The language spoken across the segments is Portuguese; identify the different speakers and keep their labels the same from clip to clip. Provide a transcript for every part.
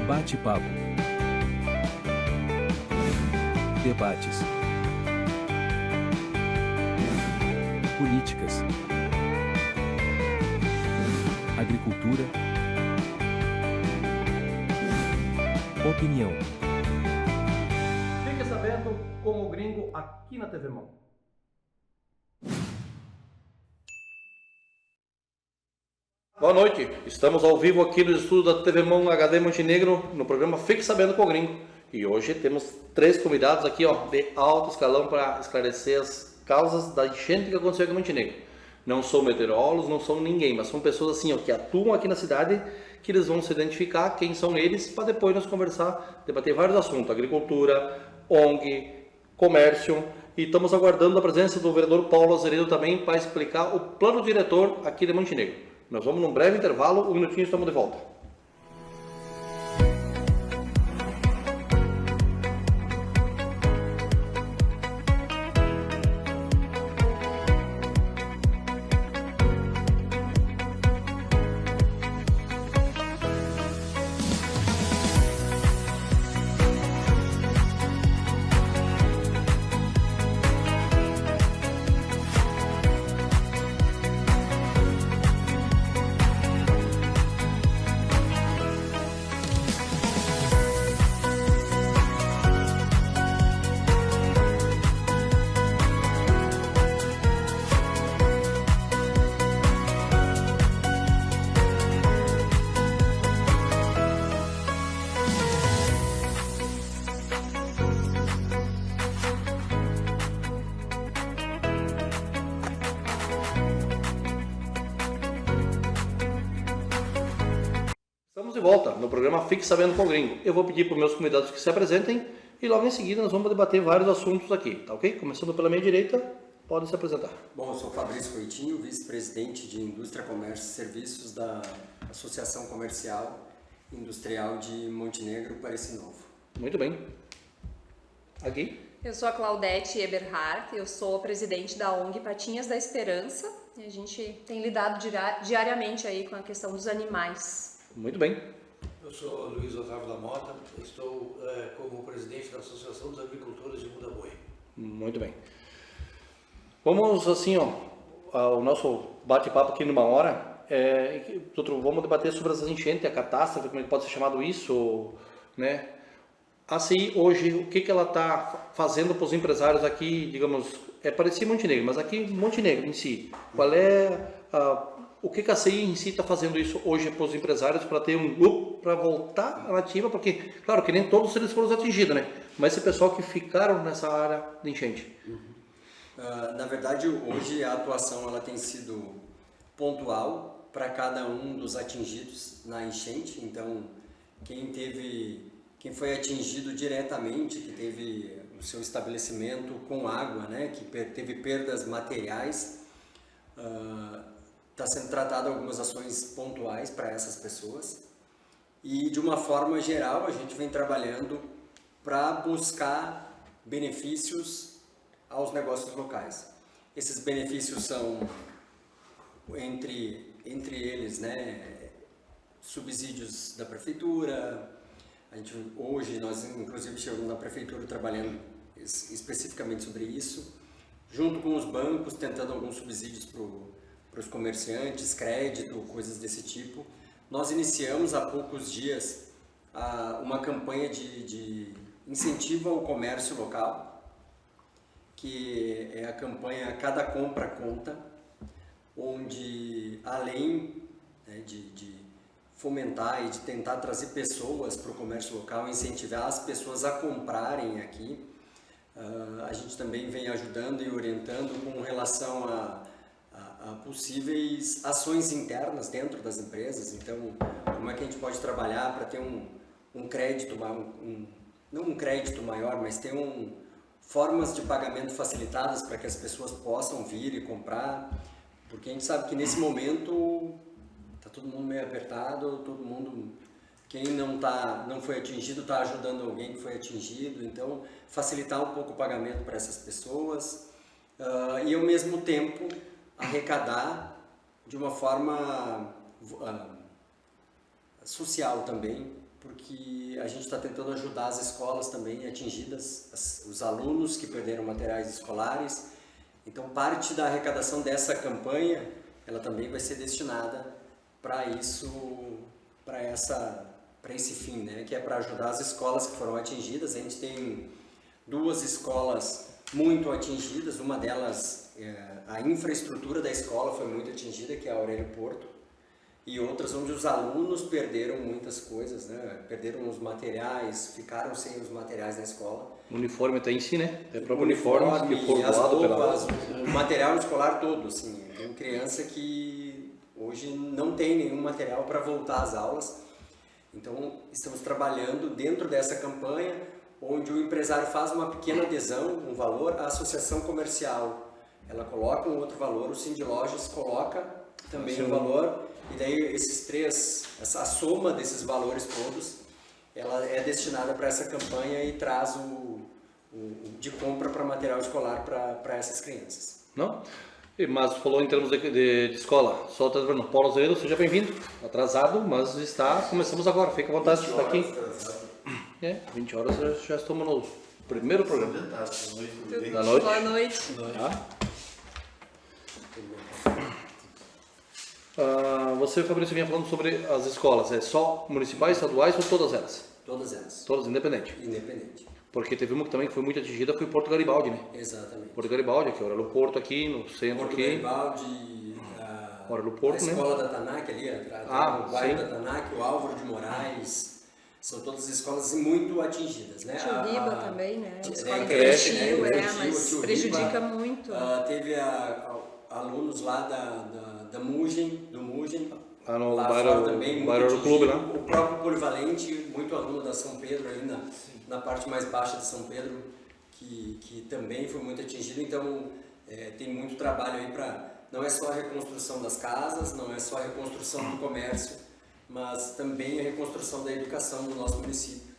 Speaker 1: Bate-papo. Debates. Políticas. Agricultura. Opinião.
Speaker 2: Fique sabendo com o gringo aqui na TV Mão. Boa noite, estamos ao vivo aqui no estúdio da TV Mão HD Montenegro, no programa Fique Sabendo com o Gringo. E hoje temos 3 convidados aqui de alto escalão para esclarecer as causas da enchente que aconteceu aqui em Montenegro. Não são meteorólogos, não são ninguém, mas são pessoas assim que atuam aqui na cidade, que eles vão se identificar quem são eles, para depois nós conversar, debater vários assuntos, agricultura, ONG, comércio. E estamos aguardando a presença do vereador Paulo Azeredo também para explicar o plano diretor aqui de Montenegro. Nós vamos num breve intervalo, 1 minutinho e estamos de volta. De volta no programa Fique Sabendo com o Gringo. Eu vou pedir para os meus convidados que se apresentem e logo em seguida nós vamos debater vários assuntos aqui, tá ok? Começando pela minha direita, pode se apresentar.
Speaker 3: Bom, eu sou Fabrício Coitinho, vice-presidente de Indústria, Comércio e Serviços da Associação Comercial e Industrial de Montenegro, Parecis Novo.
Speaker 2: Muito bem. Aqui.
Speaker 4: Eu sou a Claudete Eberhardt, eu sou presidente da ONG Patinhas da Esperança e a gente tem lidado diariamente aí com a questão dos animais.
Speaker 2: Muito bem.
Speaker 5: Eu sou Luiz Otávio da Mota, estou como presidente da Associação dos Agricultores de Mudaboi.
Speaker 2: Muito bem. Vamos assim, o nosso bate-papo aqui numa hora, vamos debater sobre as enchentes, a catástrofe, como pode ser chamado isso, né? Assim, hoje, o que ela está fazendo para os empresários aqui, digamos, Parecis Montenegro, mas aqui Montenegro em si, qual é o que a CI em si está fazendo isso hoje para os empresários, para ter um grupo, para voltar à nativa, porque, claro, que nem todos eles foram atingidos, né? Mas esse pessoal que ficaram nessa área de enchente.
Speaker 3: Na verdade, hoje a atuação ela tem sido pontual para cada um dos atingidos na enchente. Então, quem foi atingido diretamente, que teve o seu estabelecimento com água, né, que teve perdas materiais, está sendo tratado algumas ações pontuais para essas pessoas e, de uma forma geral, a gente vem trabalhando para buscar benefícios aos negócios locais. Esses benefícios são, entre eles, né, subsídios da prefeitura. Hoje nós, inclusive, chegamos na prefeitura trabalhando especificamente sobre isso, junto com os bancos, tentando alguns subsídios para os comerciantes, crédito, coisas desse tipo. Nós iniciamos há poucos dias uma campanha de incentivo ao comércio local, que é a campanha Cada Compra Conta, onde além, né, de fomentar e de tentar trazer pessoas para o comércio local, incentivar as pessoas a comprarem aqui, a gente também vem ajudando e orientando com relação a possíveis ações internas dentro das empresas. Então, como é que a gente pode trabalhar para ter um crédito, não um crédito maior, mas ter formas de pagamento facilitadas para que as pessoas possam vir e comprar, porque a gente sabe que nesse momento está todo mundo meio apertado, todo mundo, quem não foi atingido está ajudando alguém que foi atingido, então facilitar um pouco o pagamento para essas pessoas e ao mesmo tempo arrecadar de uma forma social também, porque a gente está tentando ajudar as escolas também atingidas, os alunos que perderam materiais escolares. Então, parte da arrecadação dessa campanha, ela também vai ser destinada para isso, para esse fim, né? Que é para ajudar as escolas que foram atingidas. A gente tem 2 escolas muito atingidas, uma delas, a infraestrutura da escola foi muito atingida, que é a Aurélio Porto, e outras onde os alunos perderam muitas coisas, né? Perderam os materiais, ficaram sem os materiais na escola.
Speaker 2: O uniforme está em si, né? É o próprio
Speaker 3: O
Speaker 2: uniforme que foi
Speaker 3: as
Speaker 2: doado pela...
Speaker 3: roupas, o material escolar todo, assim. Tem criança que hoje não tem nenhum material para voltar às aulas. Então, estamos trabalhando dentro dessa campanha, onde o empresário faz uma pequena adesão, um valor, a associação comercial, ela coloca um outro valor, o Sindlojas coloca também um valor, e daí a soma desses valores todos, ela é destinada para essa campanha e traz de compra para material escolar para essas crianças.
Speaker 2: Não? Mas falou em termos de escola, só está dizendo, Paulo Azevedo, seja bem-vindo, atrasado, mas começamos agora, fica à vontade de estar aqui. 20 horas já estamos no primeiro programa. Da noite.
Speaker 4: Boa noite.
Speaker 2: Você, Fabrício, vinha falando sobre as escolas, é só municipais, estaduais ou todas elas?
Speaker 3: Todas elas.
Speaker 2: Todas, independente.
Speaker 3: Independente.
Speaker 2: Porque teve uma que também foi muito atingida, foi Porto Garibaldi, né?
Speaker 3: Exatamente.
Speaker 2: Porto Garibaldi, que é o aeroporto aqui, no centro
Speaker 3: Porto
Speaker 2: aqui.
Speaker 3: Garibaldi,
Speaker 2: Porto,
Speaker 3: a escola da Tanac ali, o bairro da Tanac, o Álvaro de Moraes, são todas escolas muito atingidas, né?
Speaker 4: Tio Riba também, né? Escola
Speaker 2: creche,
Speaker 4: infantil,
Speaker 3: né?
Speaker 4: mas
Speaker 3: Tio
Speaker 4: prejudica
Speaker 3: Riba,
Speaker 4: muito.
Speaker 3: Teve alunos lá do Mugem,
Speaker 2: no
Speaker 3: lá
Speaker 2: bairro,
Speaker 3: fora também, muito
Speaker 2: bairro do clube lá.
Speaker 3: O próprio Polivalente, muito aluno da São Pedro ali na parte mais baixa de São Pedro, que também foi muito atingido. Então, tem muito trabalho aí para... Não é só a reconstrução das casas, não é só a reconstrução do comércio, mas também a reconstrução da educação do nosso município.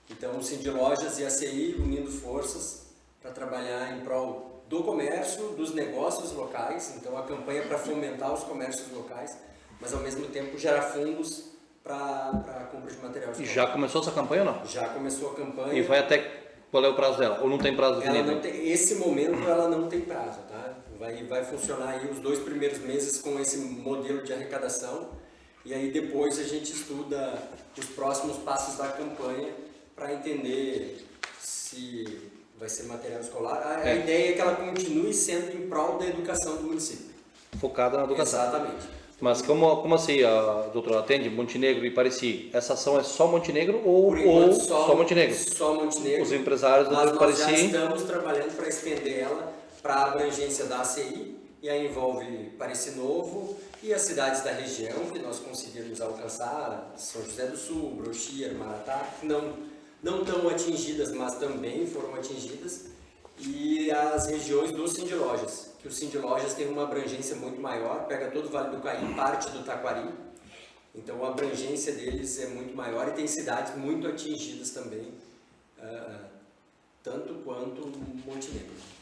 Speaker 3: Então, o Sindlojas e a CI unindo forças para trabalhar em prol do comércio, dos negócios locais. Então, a campanha é para fomentar os comércios locais, mas ao mesmo tempo gerar fundos para a compra de material escolar.
Speaker 2: E já começou essa campanha ou não?
Speaker 3: Já começou a campanha.
Speaker 2: E vai até... Qual é o prazo dela? Ou não tem prazo definido?
Speaker 3: Esse momento ela não tem prazo, tá? Vai funcionar aí os 2 primeiros meses com esse modelo de arrecadação, e aí depois a gente estuda os próximos passos da campanha para entender se vai ser material escolar. A ideia é que ela continue sendo em prol da educação do município.
Speaker 2: Focada na educação.
Speaker 3: Exatamente.
Speaker 2: Mas como assim, a doutora atende Montenegro e Pareci? Essa ação é só Montenegro
Speaker 3: Por enquanto,
Speaker 2: ou só Montenegro?
Speaker 3: Só Montenegro.
Speaker 2: Os empresários do
Speaker 3: Mas nós já
Speaker 2: Pareci...
Speaker 3: estamos trabalhando para estender ela para a abrangência da ACI, e aí envolve Pareci Novo e as cidades da região que nós conseguimos alcançar, São José do Sul, Broxia, Maratá, não tão atingidas, mas também foram atingidas, e as regiões do Sindlojas, que o Sindlojas tem uma abrangência muito maior, pega todo o Vale do Caí, parte do Taquari, então a abrangência deles é muito maior e tem cidades muito atingidas também, tanto quanto Montenegro.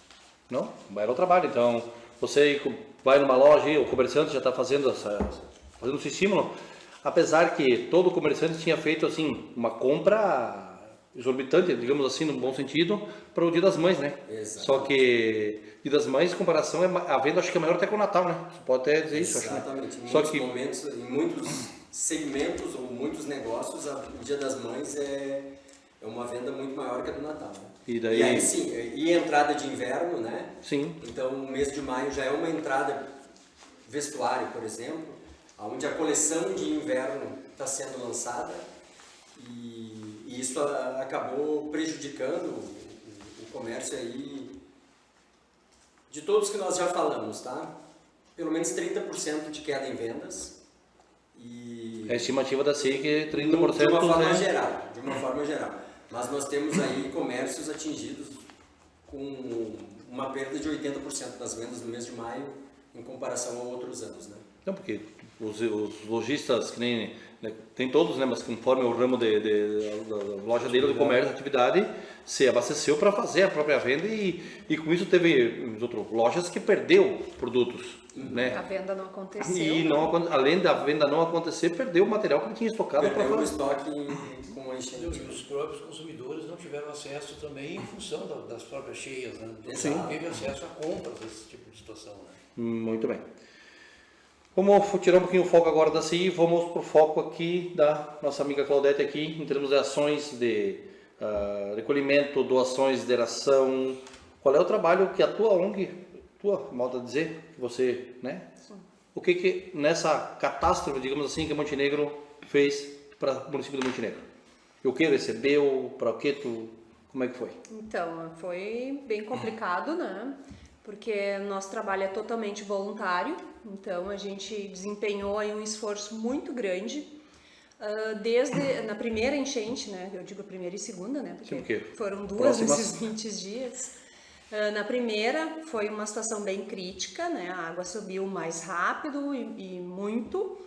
Speaker 2: Não, vai ao trabalho. Então, você vai numa loja e o comerciante já está fazendo esse estímulo, apesar que todo comerciante tinha feito assim uma compra exorbitante, digamos assim, no bom sentido, para o Dia das Mães, né?
Speaker 3: Exatamente.
Speaker 2: Só que Dia das Mães, em comparação, a venda acho que é maior até com o Natal, né? Você pode até dizer isso, acho.
Speaker 3: Exatamente.
Speaker 2: Né?
Speaker 3: Em
Speaker 2: Só
Speaker 3: muitos
Speaker 2: que
Speaker 3: momentos, em muitos segmentos ou muitos negócios, o Dia das Mães é uma venda muito maior que a do Natal. Né?
Speaker 2: E
Speaker 3: aí sim, e entrada de inverno, né?
Speaker 2: Sim.
Speaker 3: Então o mês de maio já é uma entrada vestuário, por exemplo, onde a coleção de inverno está sendo lançada e isso acabou prejudicando o comércio aí de todos que nós já falamos, tá? Pelo menos 30% de queda em vendas. E
Speaker 2: a estimativa da CI que 30%
Speaker 3: de uma forma geral. Mas nós temos aí comércios atingidos com uma perda de 80% das vendas no mês de maio em comparação a outros anos, né?
Speaker 2: Não, porque os lojistas, que nem, né, tem todos, né, mas conforme o ramo da loja dele, do comércio, da atividade, se abasteceu para fazer a própria venda e com isso teve outras lojas que perdeu produtos, né?
Speaker 4: A venda não aconteceu.
Speaker 2: E além da venda não acontecer, perdeu o material que ele tinha estocado para
Speaker 3: Perdeu o
Speaker 2: fazer.
Speaker 3: estoque com a
Speaker 5: E
Speaker 3: enchente.
Speaker 5: os próprios consumidores não tiveram acesso também em função das próprias cheias, né?
Speaker 2: Sim.
Speaker 5: Não teve acesso a compras desse tipo de situação, né?
Speaker 2: Muito bem. Vamos tirar um pouquinho o foco agora da CI, vamos para o foco aqui da nossa amiga Claudete aqui, em termos de ações de recolhimento, doações de ração. Qual é o trabalho que a tua ONG, modo de dizer, que você, né?
Speaker 4: Sim.
Speaker 2: O que nessa catástrofe, digamos assim, que Montenegro fez para o município de Montenegro? E o que recebeu, para o que como é que foi?
Speaker 4: Então, foi bem complicado, né? Porque nosso trabalho é totalmente voluntário, então a gente desempenhou aí um esforço muito grande, desde na primeira enchente, né? Eu digo a primeira e segunda, né? Porque foram duas nesses 20 dias. Na primeira foi uma situação bem crítica, né? A água subiu mais rápido e muito.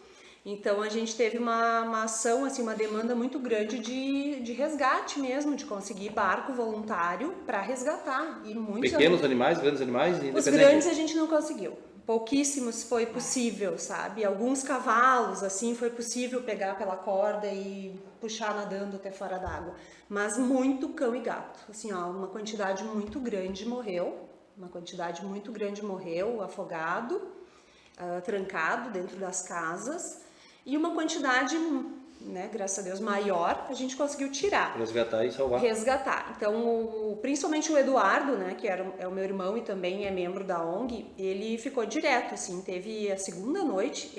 Speaker 4: Então a gente teve uma ação, assim, uma demanda muito grande de resgate mesmo, de conseguir barco voluntário para resgatar. E muitos
Speaker 2: Pequenos animais, grandes animais,
Speaker 4: Os grandes a gente não conseguiu. Pouquíssimos foi possível, sabe? Alguns cavalos, assim, foi possível pegar pela corda e puxar nadando até fora d'água. Mas muito cão e gato. Assim, ó, uma quantidade muito grande morreu. Afogado, trancado dentro das casas. E uma quantidade, né, graças a Deus, maior, a gente conseguiu tirar.
Speaker 2: Resgatar e salvar.
Speaker 4: Resgatar. Então, principalmente o Eduardo, né, que é o meu irmão e também é membro da ONG, ele ficou direto, assim, teve a segunda noite,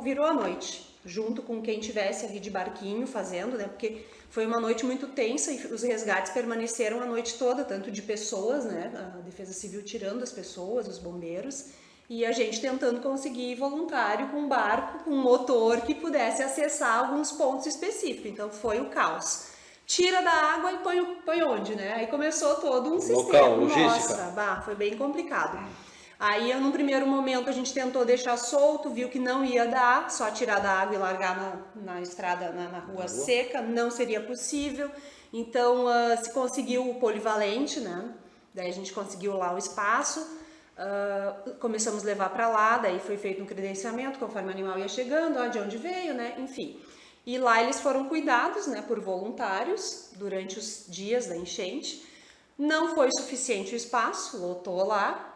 Speaker 4: virou a noite, junto com quem tivesse ali de barquinho fazendo, né, porque foi uma noite muito tensa e os resgates permaneceram a noite toda, tanto de pessoas, né, a Defesa Civil tirando as pessoas, os bombeiros, e a gente tentando conseguir voluntário com um barco, com um motor que pudesse acessar alguns pontos específicos. Então foi o caos. Tira da água e põe onde, né? Aí começou todo um sistema.
Speaker 2: Logística.
Speaker 4: Nossa, foi bem complicado. Aí, num primeiro momento, a gente tentou deixar solto, viu que não ia dar, só tirar da água e largar na estrada, na rua seca, não seria possível. Então, se conseguiu o polivalente, né? Daí a gente conseguiu lá o espaço. Começamos a levar para lá, daí foi feito um credenciamento conforme o animal ia chegando, de onde veio, né, enfim. E lá eles foram cuidados, né, por voluntários durante os dias da enchente. Não foi suficiente o espaço,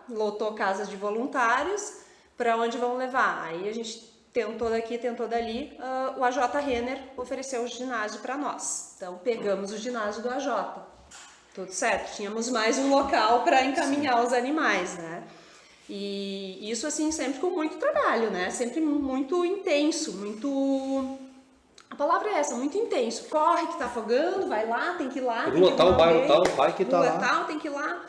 Speaker 4: lotou casas de voluntários, para onde vão levar? Aí a gente tentou daqui, tentou dali, o AJ Renner ofereceu o ginásio para nós. Então pegamos o ginásio do AJ. Tudo certo, tínhamos mais um local para encaminhar os animais, né? E isso, assim, sempre com muito trabalho, né? Sempre muito intenso, a palavra é essa, muito intenso. Corre que tá afogando, vai lá, tem que ir lá.
Speaker 2: Rua tal, bairro tal, vai que tá lá.
Speaker 4: Rua tal, tem que ir lá.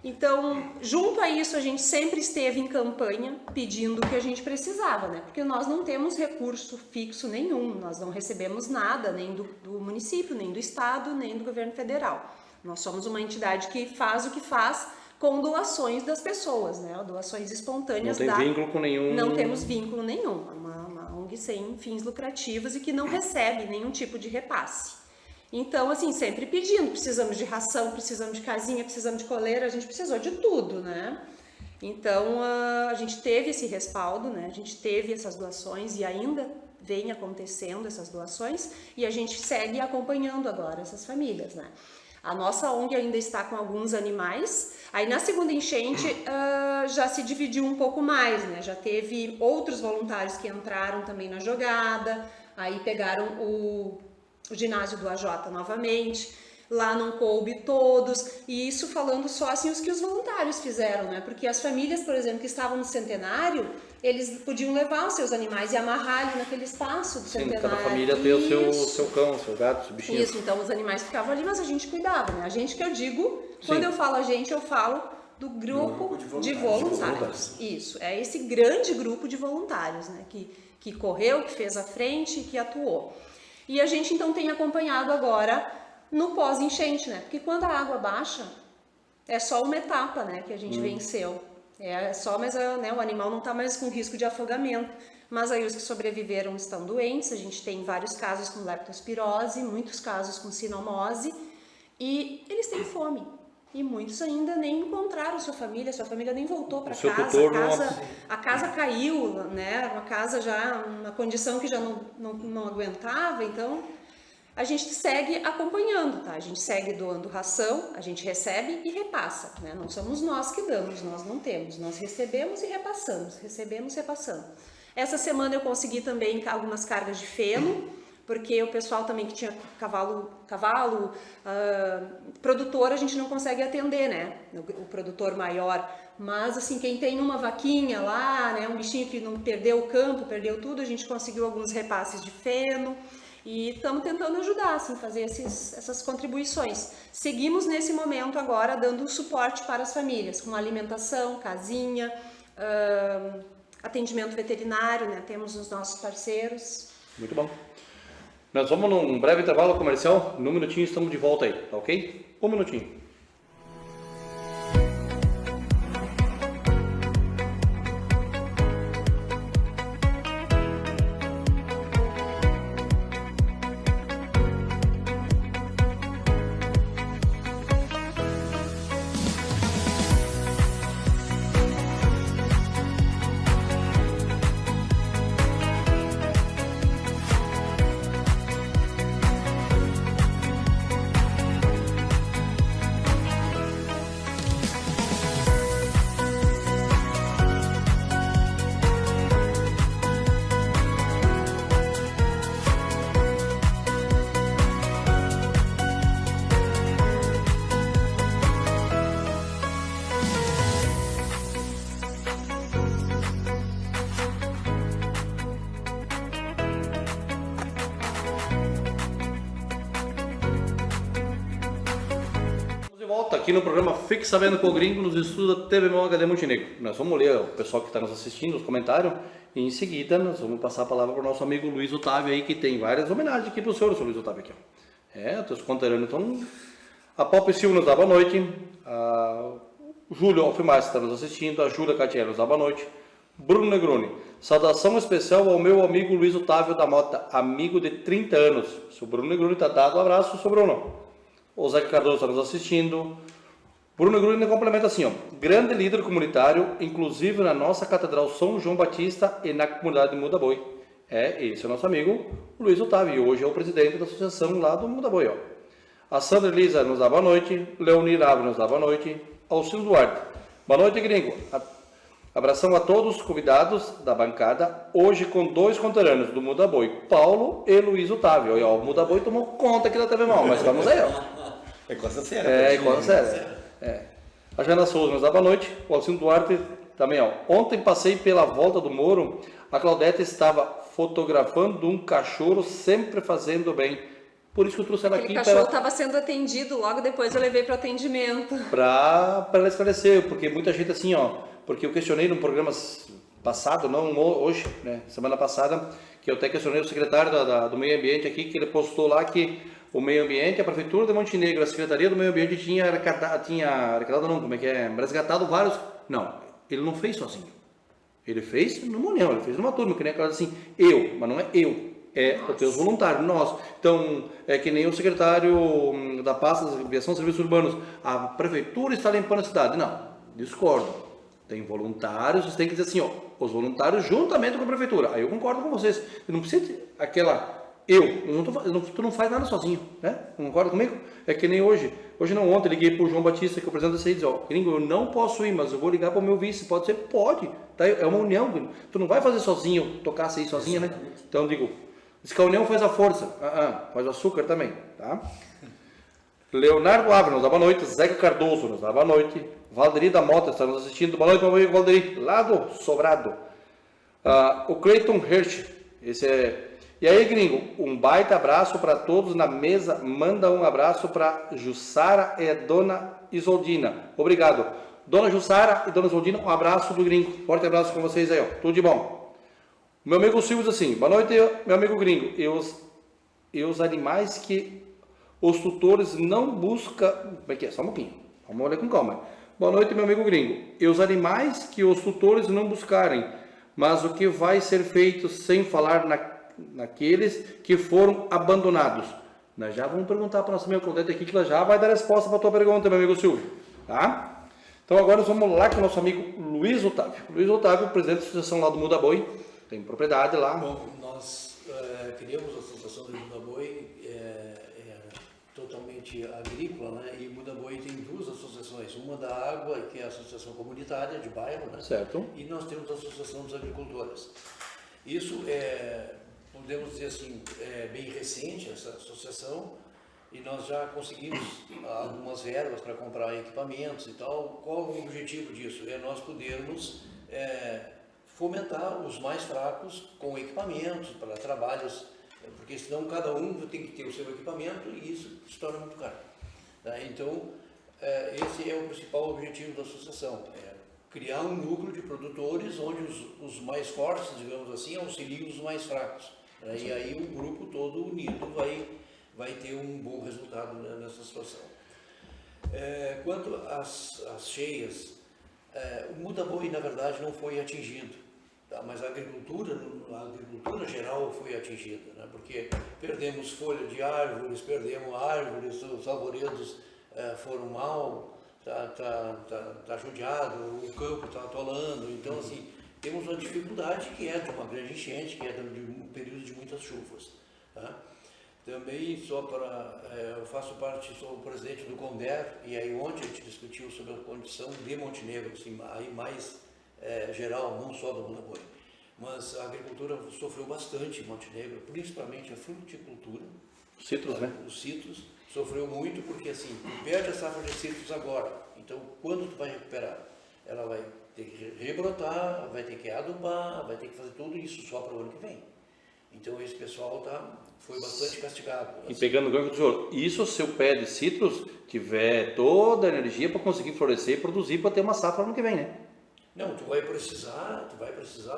Speaker 4: Então, junto a isso, a gente sempre esteve em campanha pedindo o que a gente precisava, né? Porque nós não temos recurso fixo nenhum, nós não recebemos nada, nem do município, nem do estado, nem do governo federal. Nós somos uma entidade que faz o que faz com doações das pessoas, né? Doações espontâneas.
Speaker 2: Não tem vínculo com nenhum.
Speaker 4: Não temos vínculo nenhum. É uma ONG sem fins lucrativos e que não recebe nenhum tipo de repasse. Então, assim, sempre pedindo. Precisamos de ração, precisamos de casinha, precisamos de coleira. A gente precisou de tudo, né? Então, a gente teve esse respaldo, né? A gente teve essas doações e ainda vem acontecendo essas doações. E a gente segue acompanhando agora essas famílias, né? A nossa ONG ainda está com alguns animais. Aí na segunda enchente já se dividiu um pouco mais, né? Já teve outros voluntários que entraram também na jogada. Aí pegaram o ginásio do AJ novamente. Lá não coube todos. E isso falando só assim os que os voluntários fizeram, né? Porque as famílias, por exemplo, que estavam no centenário, eles podiam levar os seus animais e amarrar ali naquele espaço do centenário.
Speaker 2: Cada família tem o seu cão, o seu gato, o seu bichinho.
Speaker 4: Isso, então os animais ficavam ali, mas a gente cuidava, né? A gente que eu digo, quando eu falo a gente, eu falo do grupo de voluntários. Isso, é esse grande grupo de voluntários, né? Que correu, que fez a frente, que atuou. E a gente então tem acompanhado agora no pós-enchente, né? Porque quando a água baixa, é só uma etapa, né? Que a gente venceu. É só, mas né, o animal não está mais com risco de afogamento. mas aí os que sobreviveram estão doentes. A gente tem vários casos com leptospirose, muitos casos com sinomose, e eles têm fome. E muitos ainda nem encontraram sua família nem voltou para casa. A casa caiu, né? Uma casa já, uma condição que já não aguentava, então a gente segue acompanhando, tá? A gente segue doando ração, a gente recebe e repassa, né? Não somos nós que damos, nós não temos, nós recebemos e repassamos, repassando. Essa semana eu consegui também algumas cargas de feno, porque o pessoal também que tinha cavalo produtor, a gente não consegue atender, né? O produtor maior. Mas, assim, quem tem uma vaquinha lá, né? Um bichinho que não perdeu o campo, perdeu tudo, a gente conseguiu alguns repasses de feno. E estamos tentando ajudar, assim, fazer essas contribuições. Seguimos nesse momento agora dando suporte para as famílias, com alimentação, casinha, atendimento veterinário, né? Temos os nossos parceiros.
Speaker 2: Muito bom. Nós vamos num breve intervalo comercial, num minutinho estamos de volta aí, tá ok? Um minutinho. Aqui no programa Fique Sabendo com o Gringo, nos estudos da TVMO HD Montenegro. Nós vamos ler o pessoal que está nos assistindo, os comentários, e em seguida nós vamos passar a palavra para o nosso amigo Luiz Otávio aí, que tem várias homenagens aqui para o senhor Luiz Otávio aqui. Ó. Os conterâneos estão... A Pop Silva nos dá boa noite, o Júlio Alfimar está nos assistindo, a Júlia Catiel nos dá boa noite, Bruno Negroni, saudação especial ao meu amigo Luiz Otávio da Mota, amigo de 30 anos. Se o Bruno Negroni está dado, um abraço, seu Bruno. O Zé Cardoso está nos assistindo. Bruno Gruni complementa assim, ó, grande líder comunitário, inclusive na nossa Catedral São João Batista e na comunidade de Muda Boi. Esse é o nosso amigo Luiz Otávio, e hoje é o presidente da associação lá do Muda Boi, ó. A Sandra Elisa nos dá boa noite, Leonir Ave nos dá boa noite, Alcino Duarte. Boa noite, gringo. Abração a todos os convidados da bancada, hoje com 2 conterâneos do Muda Boi, Paulo e Luiz Otávio. E, ó, o Muda Boi tomou conta aqui da TV Mal, mas estamos aí, ó.
Speaker 3: É coisa séria.
Speaker 2: É coisa séria. A Jana Souza nos dá boa noite, o Alcino Duarte também, ó. Ontem passei pela volta do Moro, a Claudete estava fotografando um cachorro sempre fazendo bem. Por isso que eu trouxe ela aqui.
Speaker 4: O cachorro estava sendo atendido, logo depois eu levei para o atendimento.
Speaker 2: Para ela esclarecer, porque muita gente assim, ó, porque eu questionei no programa passado, não hoje, né, semana passada, que eu até questionei o secretário do meio ambiente aqui, que ele postou lá que o meio ambiente, a prefeitura de Montenegro, a secretaria do meio ambiente tinha resgatado vários. Não, ele não fez sozinho. Ele fez numa união, ele fez numa turma, que nem aquela assim, mas não é eu. É os teus voluntários, nós. Então, é que nem o secretário da pasta da aviação e serviços urbanos. A prefeitura está limpando a cidade. Não, discordo. Tem voluntários, vocês têm que dizer assim, ó, os voluntários juntamente com a prefeitura. Aí eu concordo com vocês. Não precisa ter aquela... tu não faz nada sozinho, né? Concorda comigo? É que nem hoje. Hoje não, ontem liguei pro João Batista, que é o presidente da CIDS, ó, gringo, eu não posso ir, mas eu vou ligar pro meu vice. Pode ser? Pode. Tá? É uma união. Tu não vai fazer sozinho, tocar a CIDS sozinha, né? Então eu digo... Diz que a união faz a força, faz o açúcar também, tá? Leonardo Ávila nos dá boa noite, Zeca Cardoso nos dá boa noite, Valderi da Mota está nos assistindo, boa noite meu amigo Valderi, lá do Sobrado. O Cleiton Hirsch, esse é... E aí gringo, um baita abraço para todos na mesa, manda um abraço para Jussara e Dona Isoldina, obrigado. Dona Jussara e Dona Isoldina, um abraço do gringo, forte abraço com vocês aí, ó, tudo de bom. Meu amigo Silvio diz assim, boa noite meu amigo gringo, e os animais que os tutores não buscam, como é que é? Só um pouquinho, vamos olhar com calma. Boa noite meu amigo gringo, e os animais que os tutores não buscarem, mas o que vai ser feito sem falar naqueles que foram abandonados? Nós já vamos perguntar para o nosso amigo Claudete aqui, que ela já vai dar resposta para a tua pergunta, meu amigo Silvio. Tá? Então agora nós vamos lá com o nosso amigo Luiz Otávio. Luiz Otávio, presidente da associação lá do Muda Boi, tem propriedade lá.
Speaker 5: Bom, nós criamos a Associação do Muda Boi, totalmente agrícola, né? E Muda Boi tem duas associações, uma da água, que é a Associação Comunitária de Bairro, né?
Speaker 2: Certo.
Speaker 5: E nós temos a Associação dos Agricultores. Isso podemos dizer assim, bem recente, essa associação, e nós já conseguimos algumas verbas para comprar equipamentos e tal. Qual o objetivo disso? É nós podermos fomentar os mais fracos com equipamentos para trabalhos, porque senão cada um tem que ter o seu equipamento e isso se torna muito caro. Tá? Então, esse é o principal objetivo da associação, criar um núcleo de produtores onde os mais fortes, digamos assim, auxiliam os mais fracos. Né? E aí o grupo todo unido vai ter um bom resultado nessa situação. Quanto às cheias, o Muda Boi, na verdade, não foi atingido, tá? Mas a agricultura geral foi atingida, né? Porque perdemos folha de árvores, os arvoredos foram mal, tá judiado, o campo está atolando, então assim, temos uma dificuldade que é de uma grande enchente, que é de um período de muitas chuvas. Tá? Também, eu faço parte, sou o presidente do CONDER, e aí ontem a gente discutiu sobre a condição de Montenegro, assim, aí mais geral, não só do Muda Boi. Mas a agricultura sofreu bastante em Montenegro, principalmente a fruticultura.
Speaker 2: Citros, né?
Speaker 5: Os citros sofreu muito porque, assim, tu perde a safra de citros agora, então quando tu vai recuperar? Ela vai ter que rebrotar, vai ter que adubar, vai ter que fazer tudo isso só para o ano que vem. Então esse pessoal foi bastante castigado.
Speaker 2: E pegando o gancho do senhor, isso se o pé de citros tiver toda a energia para conseguir florescer e produzir para ter uma safra no ano que vem, né?
Speaker 5: Não, tu vai precisar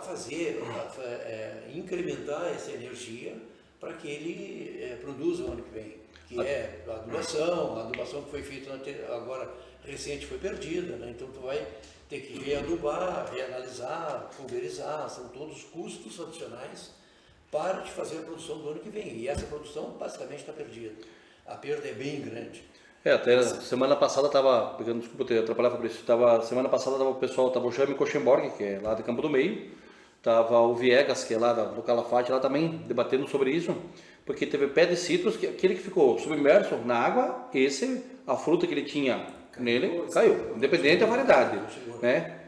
Speaker 5: fazer, incrementar essa energia para que ele produza no ano que vem, que é a adubação que foi feita agora recente foi perdida, né? Então tu vai ter que readubar, reanalisar, pulverizar, são todos custos adicionais para te fazer a produção do ano que vem, e essa produção basicamente está perdida, a perda é bem grande.
Speaker 2: Até semana passada estava, desculpa ter atrapalhado, Fabrício, semana passada o pessoal, estava o Jaime Koschenborg, que é lá do Campo do Meio, estava o Viegas, que é lá do Calafate, lá também debatendo sobre isso, porque teve pé de citros, que aquele que ficou submerso na água, a fruta que ele tinha nele caiu, independente da variedade, né?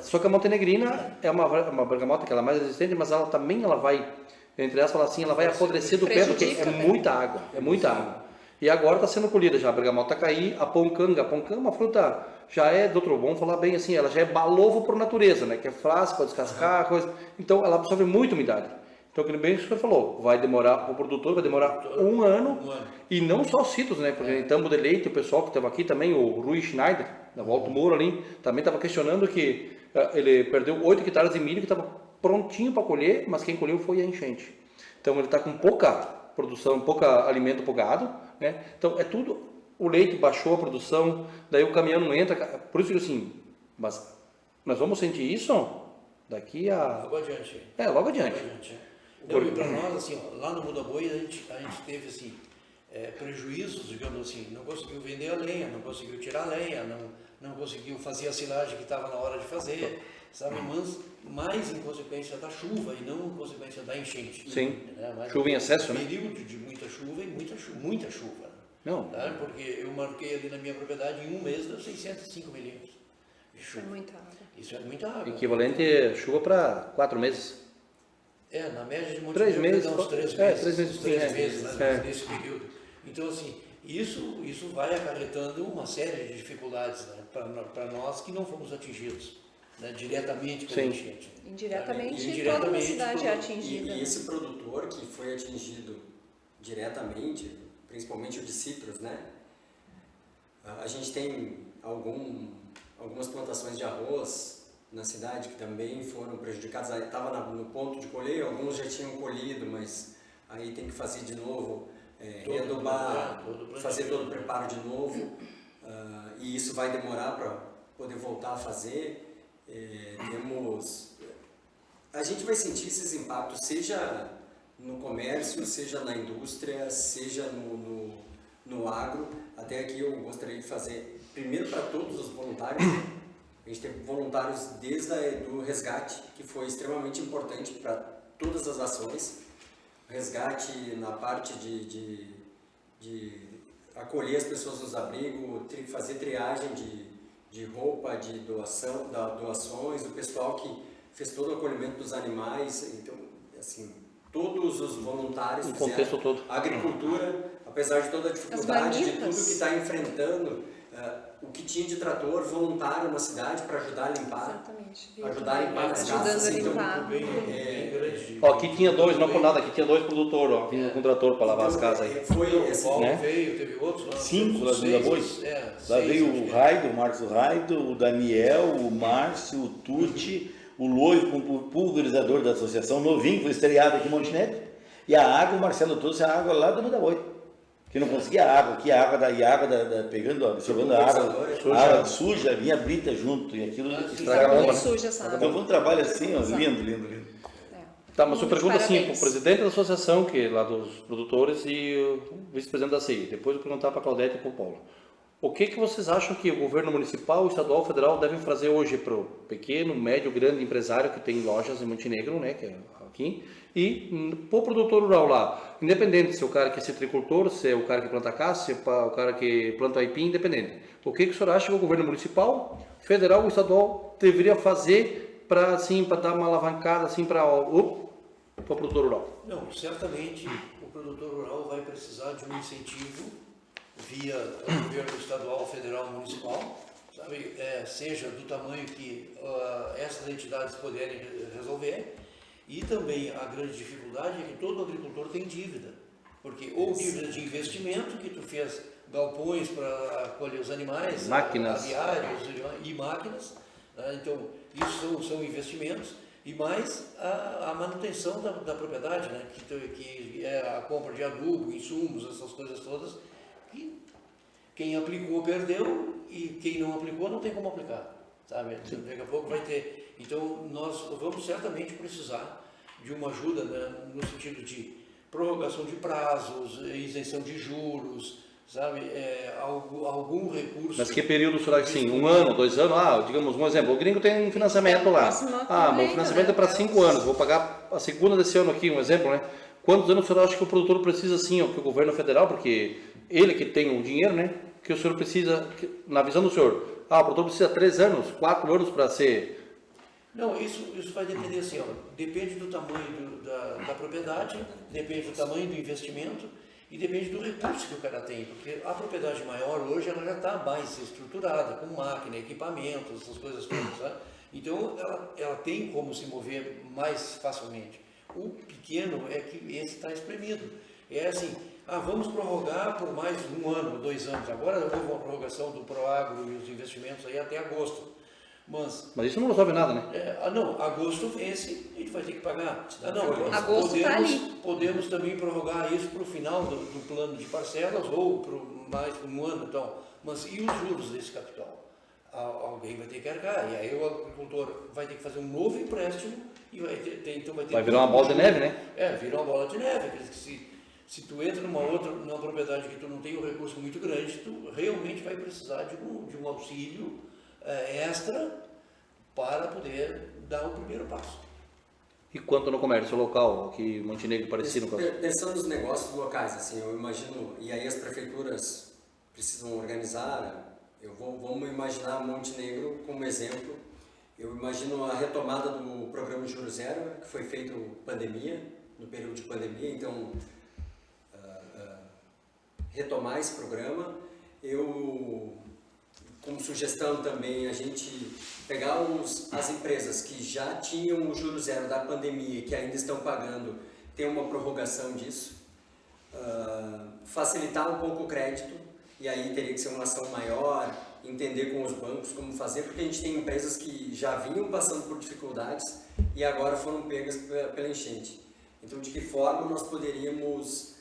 Speaker 2: Só que a montenegrina é uma bergamota que ela é mais resistente, mas ela também vai, entre aspas, assim, ela vai apodrecer do pé, porque é muita água, E agora está sendo colhida já, a bergamota cair, a poncanga é uma fruta, já é, doutor, vamos falar bem assim, ela já é balovo por natureza, né? Que é fácil para descascar, coisa. Então ela absorve muita umidade. Então, como bem o senhor falou, vai demorar, o produtor vai demorar um ano, e não só os citros, né? Porque em Tambo de Leite, o pessoal que estava aqui também, o Rui Schneider, da Volta Muro ali, também estava questionando que ele perdeu 8 hectares de milho que estava prontinho para colher, mas quem colheu foi a enchente. Então ele está com pouca produção, pouca alimento para o gado, né? Então é tudo, o leite baixou a produção, daí o caminhão não entra, por isso que assim, mas nós vamos sentir isso daqui a...
Speaker 5: Logo adiante.
Speaker 2: Logo adiante.
Speaker 5: Então, e para nós, assim, lá no Muda Boi, a gente teve, assim, prejuízos, digamos assim, não conseguiu vender a lenha, não conseguiu tirar a lenha, não conseguiu fazer a silagem que estava na hora de fazer, sabe, mas mais em consequência da chuva e não em consequência da enchente.
Speaker 2: Sim,
Speaker 5: né?
Speaker 2: chuva em excesso, né?
Speaker 5: Período de muita chuva e muita chuva.
Speaker 2: Não.
Speaker 5: Tá? Porque eu marquei ali na minha propriedade, em um mês deu 605 milímetros de chuva.
Speaker 4: É muita água.
Speaker 5: Isso é muita água.
Speaker 2: Equivalente chuva para 4 meses.
Speaker 5: Na média de Montenegro,
Speaker 2: 3 meses,
Speaker 5: uns 3 meses.
Speaker 2: 3 meses,
Speaker 5: né, nesse período. Então, assim, isso vai acarretando uma série de dificuldades, né, para nós que não fomos atingidos, né, diretamente pela enchente.
Speaker 4: Indiretamente, toda a cidade é atingida.
Speaker 3: E esse produtor que foi atingido diretamente, principalmente o de citros, né? A gente tem algumas plantações de arroz na cidade que também foram prejudicadas, estava no ponto de colher, alguns já tinham colhido, mas aí tem que fazer de novo, readubar, fazer todo o preparo de novo, e isso vai demorar para poder voltar a fazer. Temos A gente vai sentir esses impactos, seja no comércio, seja na indústria, seja no agro. Até aqui eu gostaria de fazer, primeiro para todos os voluntários, a gente teve voluntários desde o resgate, que foi extremamente importante para todas as ações. Resgate na parte de acolher as pessoas nos abrigos, fazer triagem de roupa, de doações, o pessoal que fez todo o acolhimento dos animais. Então, assim, todos os voluntários
Speaker 2: O contexto todo.
Speaker 3: A agricultura, apesar de toda a dificuldade, de tudo que está enfrentando, o que tinha de trator voluntário na cidade para ajudar a limpar.
Speaker 4: Exatamente.
Speaker 3: Ajudar a limpar as
Speaker 4: Ajudando
Speaker 3: casas.
Speaker 4: a
Speaker 3: Então,
Speaker 4: limpar.
Speaker 5: Bem grande.
Speaker 2: Ó, aqui tinha dois, não por nada, aqui tinha 2 produtores, ó, vindo com o trator para lavar as casas aí.
Speaker 3: Foi
Speaker 5: O
Speaker 3: assim,
Speaker 5: Paulo
Speaker 2: né?
Speaker 5: veio, teve outros lá.
Speaker 6: 5 lá do
Speaker 5: Seis,
Speaker 6: Bois. Lá
Speaker 5: seis,
Speaker 6: veio
Speaker 5: acho
Speaker 6: o
Speaker 5: que é.
Speaker 6: Raido, o Marcos Raido, o Daniel, o Márcio, o Tuti, o Loivo, como pulverizador da associação, novinho, foi estreado aqui em Montenegro. E a água, o Marcelo trouxe a água lá do Midaboi. Que não conseguia água, que a água pegando, absorvendo a água suja, vinha brita junto, e aquilo estraga a
Speaker 4: Muito
Speaker 6: bomba.
Speaker 4: suja essa água.
Speaker 6: Então foi um trabalho assim, ó, lindo.
Speaker 2: Tá, mas eu pergunto assim,
Speaker 4: Parabéns.
Speaker 2: pro presidente da associação, que é lá dos produtores, e o vice-presidente da CI. Depois eu vou perguntar para a Claudete e para o Paulo. O que vocês acham que o governo municipal, estadual, federal devem fazer hoje para o pequeno, médio, grande empresário que tem lojas em Montenegro, né, que é aqui, e para o produtor rural lá, independente se é o cara que é citricultor, se é o cara que planta caça, se é o cara que planta aipim, independente. O que o senhor acha que o governo municipal, federal ou estadual deveria fazer para assim, para dar uma alavancada assim para o produtor rural?
Speaker 5: Não, certamente o produtor rural vai precisar de um incentivo via o governo estadual, federal, municipal, sabe? Seja do tamanho que essas entidades puderem resolver. E também a grande dificuldade é que todo agricultor tem dívida, porque ou dívida de investimento, que tu fez galpões para colher os animais,
Speaker 2: Máquinas.
Speaker 5: aviários e máquinas, né? Então isso são investimentos, e mais a manutenção da propriedade, né? que é a compra de adubo, insumos, essas coisas todas, que quem aplicou perdeu e quem não aplicou não tem como aplicar, sabe? Daqui a pouco vai ter. Então nós vamos certamente precisar de uma ajuda, né? No sentido de prorrogação de prazos, isenção de juros, sabe? Algum recurso.
Speaker 2: Mas que período será que sim? 1 ano, 2 anos? Digamos um exemplo, o gringo tem um financiamento lá. Meu financiamento é para 5 anos, vou pagar a segunda desse ano aqui, um exemplo, né? Quantos anos o senhor acha que o produtor precisa assim, ó, que o governo federal, porque ele que tem o dinheiro, né? Que o senhor precisa, na visão do senhor, o produtor precisa 3 anos, 4 anos para ser...
Speaker 5: Não, isso vai depender assim, ó, depende do tamanho da propriedade, depende do tamanho do investimento e depende do recurso que o cara tem, porque a propriedade maior hoje ela já está mais estruturada, com máquina, equipamentos, essas coisas todas, né? Então ela tem como se mover mais facilmente. O pequeno é que esse está espremido. É assim, vamos prorrogar por mais 1 ano, 2 anos. Agora houve uma prorrogação do Proagro e os investimentos aí até agosto. Mas
Speaker 2: isso não resolve nada, né?
Speaker 5: não, agosto vence, a gente vai ter que pagar.
Speaker 4: Agosto tá ali.
Speaker 5: Podemos também prorrogar isso para o final do plano de parcelas ou para mais 1 ano. Então, mas e os juros desse capital? Alguém vai ter que arcar. E aí o agricultor vai ter que fazer um novo empréstimo e vai
Speaker 2: virar uma bola de neve, né?
Speaker 5: Vira uma bola de neve. Quer dizer, se tu entra numa propriedade que tu não tem um recurso muito grande, tu realmente vai precisar de um auxílio extra para poder dar o primeiro passo.
Speaker 2: E quanto no comércio local, que Montenegro parecido com
Speaker 3: Pensando nos negócios locais, assim, eu imagino, e aí as prefeituras precisam organizar, vamos imaginar Montenegro como exemplo. Eu imagino a retomada do programa Juro Zero, que foi feito no período de pandemia, então retomar esse programa. Como sugestão também, a gente pegar as empresas que já tinham o Juro Zero da pandemia e que ainda estão pagando, ter uma prorrogação disso, facilitar um pouco o crédito, e aí teria que ser uma ação maior, entender com os bancos como fazer, porque a gente tem empresas que já vinham passando por dificuldades e agora foram pegas pela enchente. Então, de que forma nós poderíamos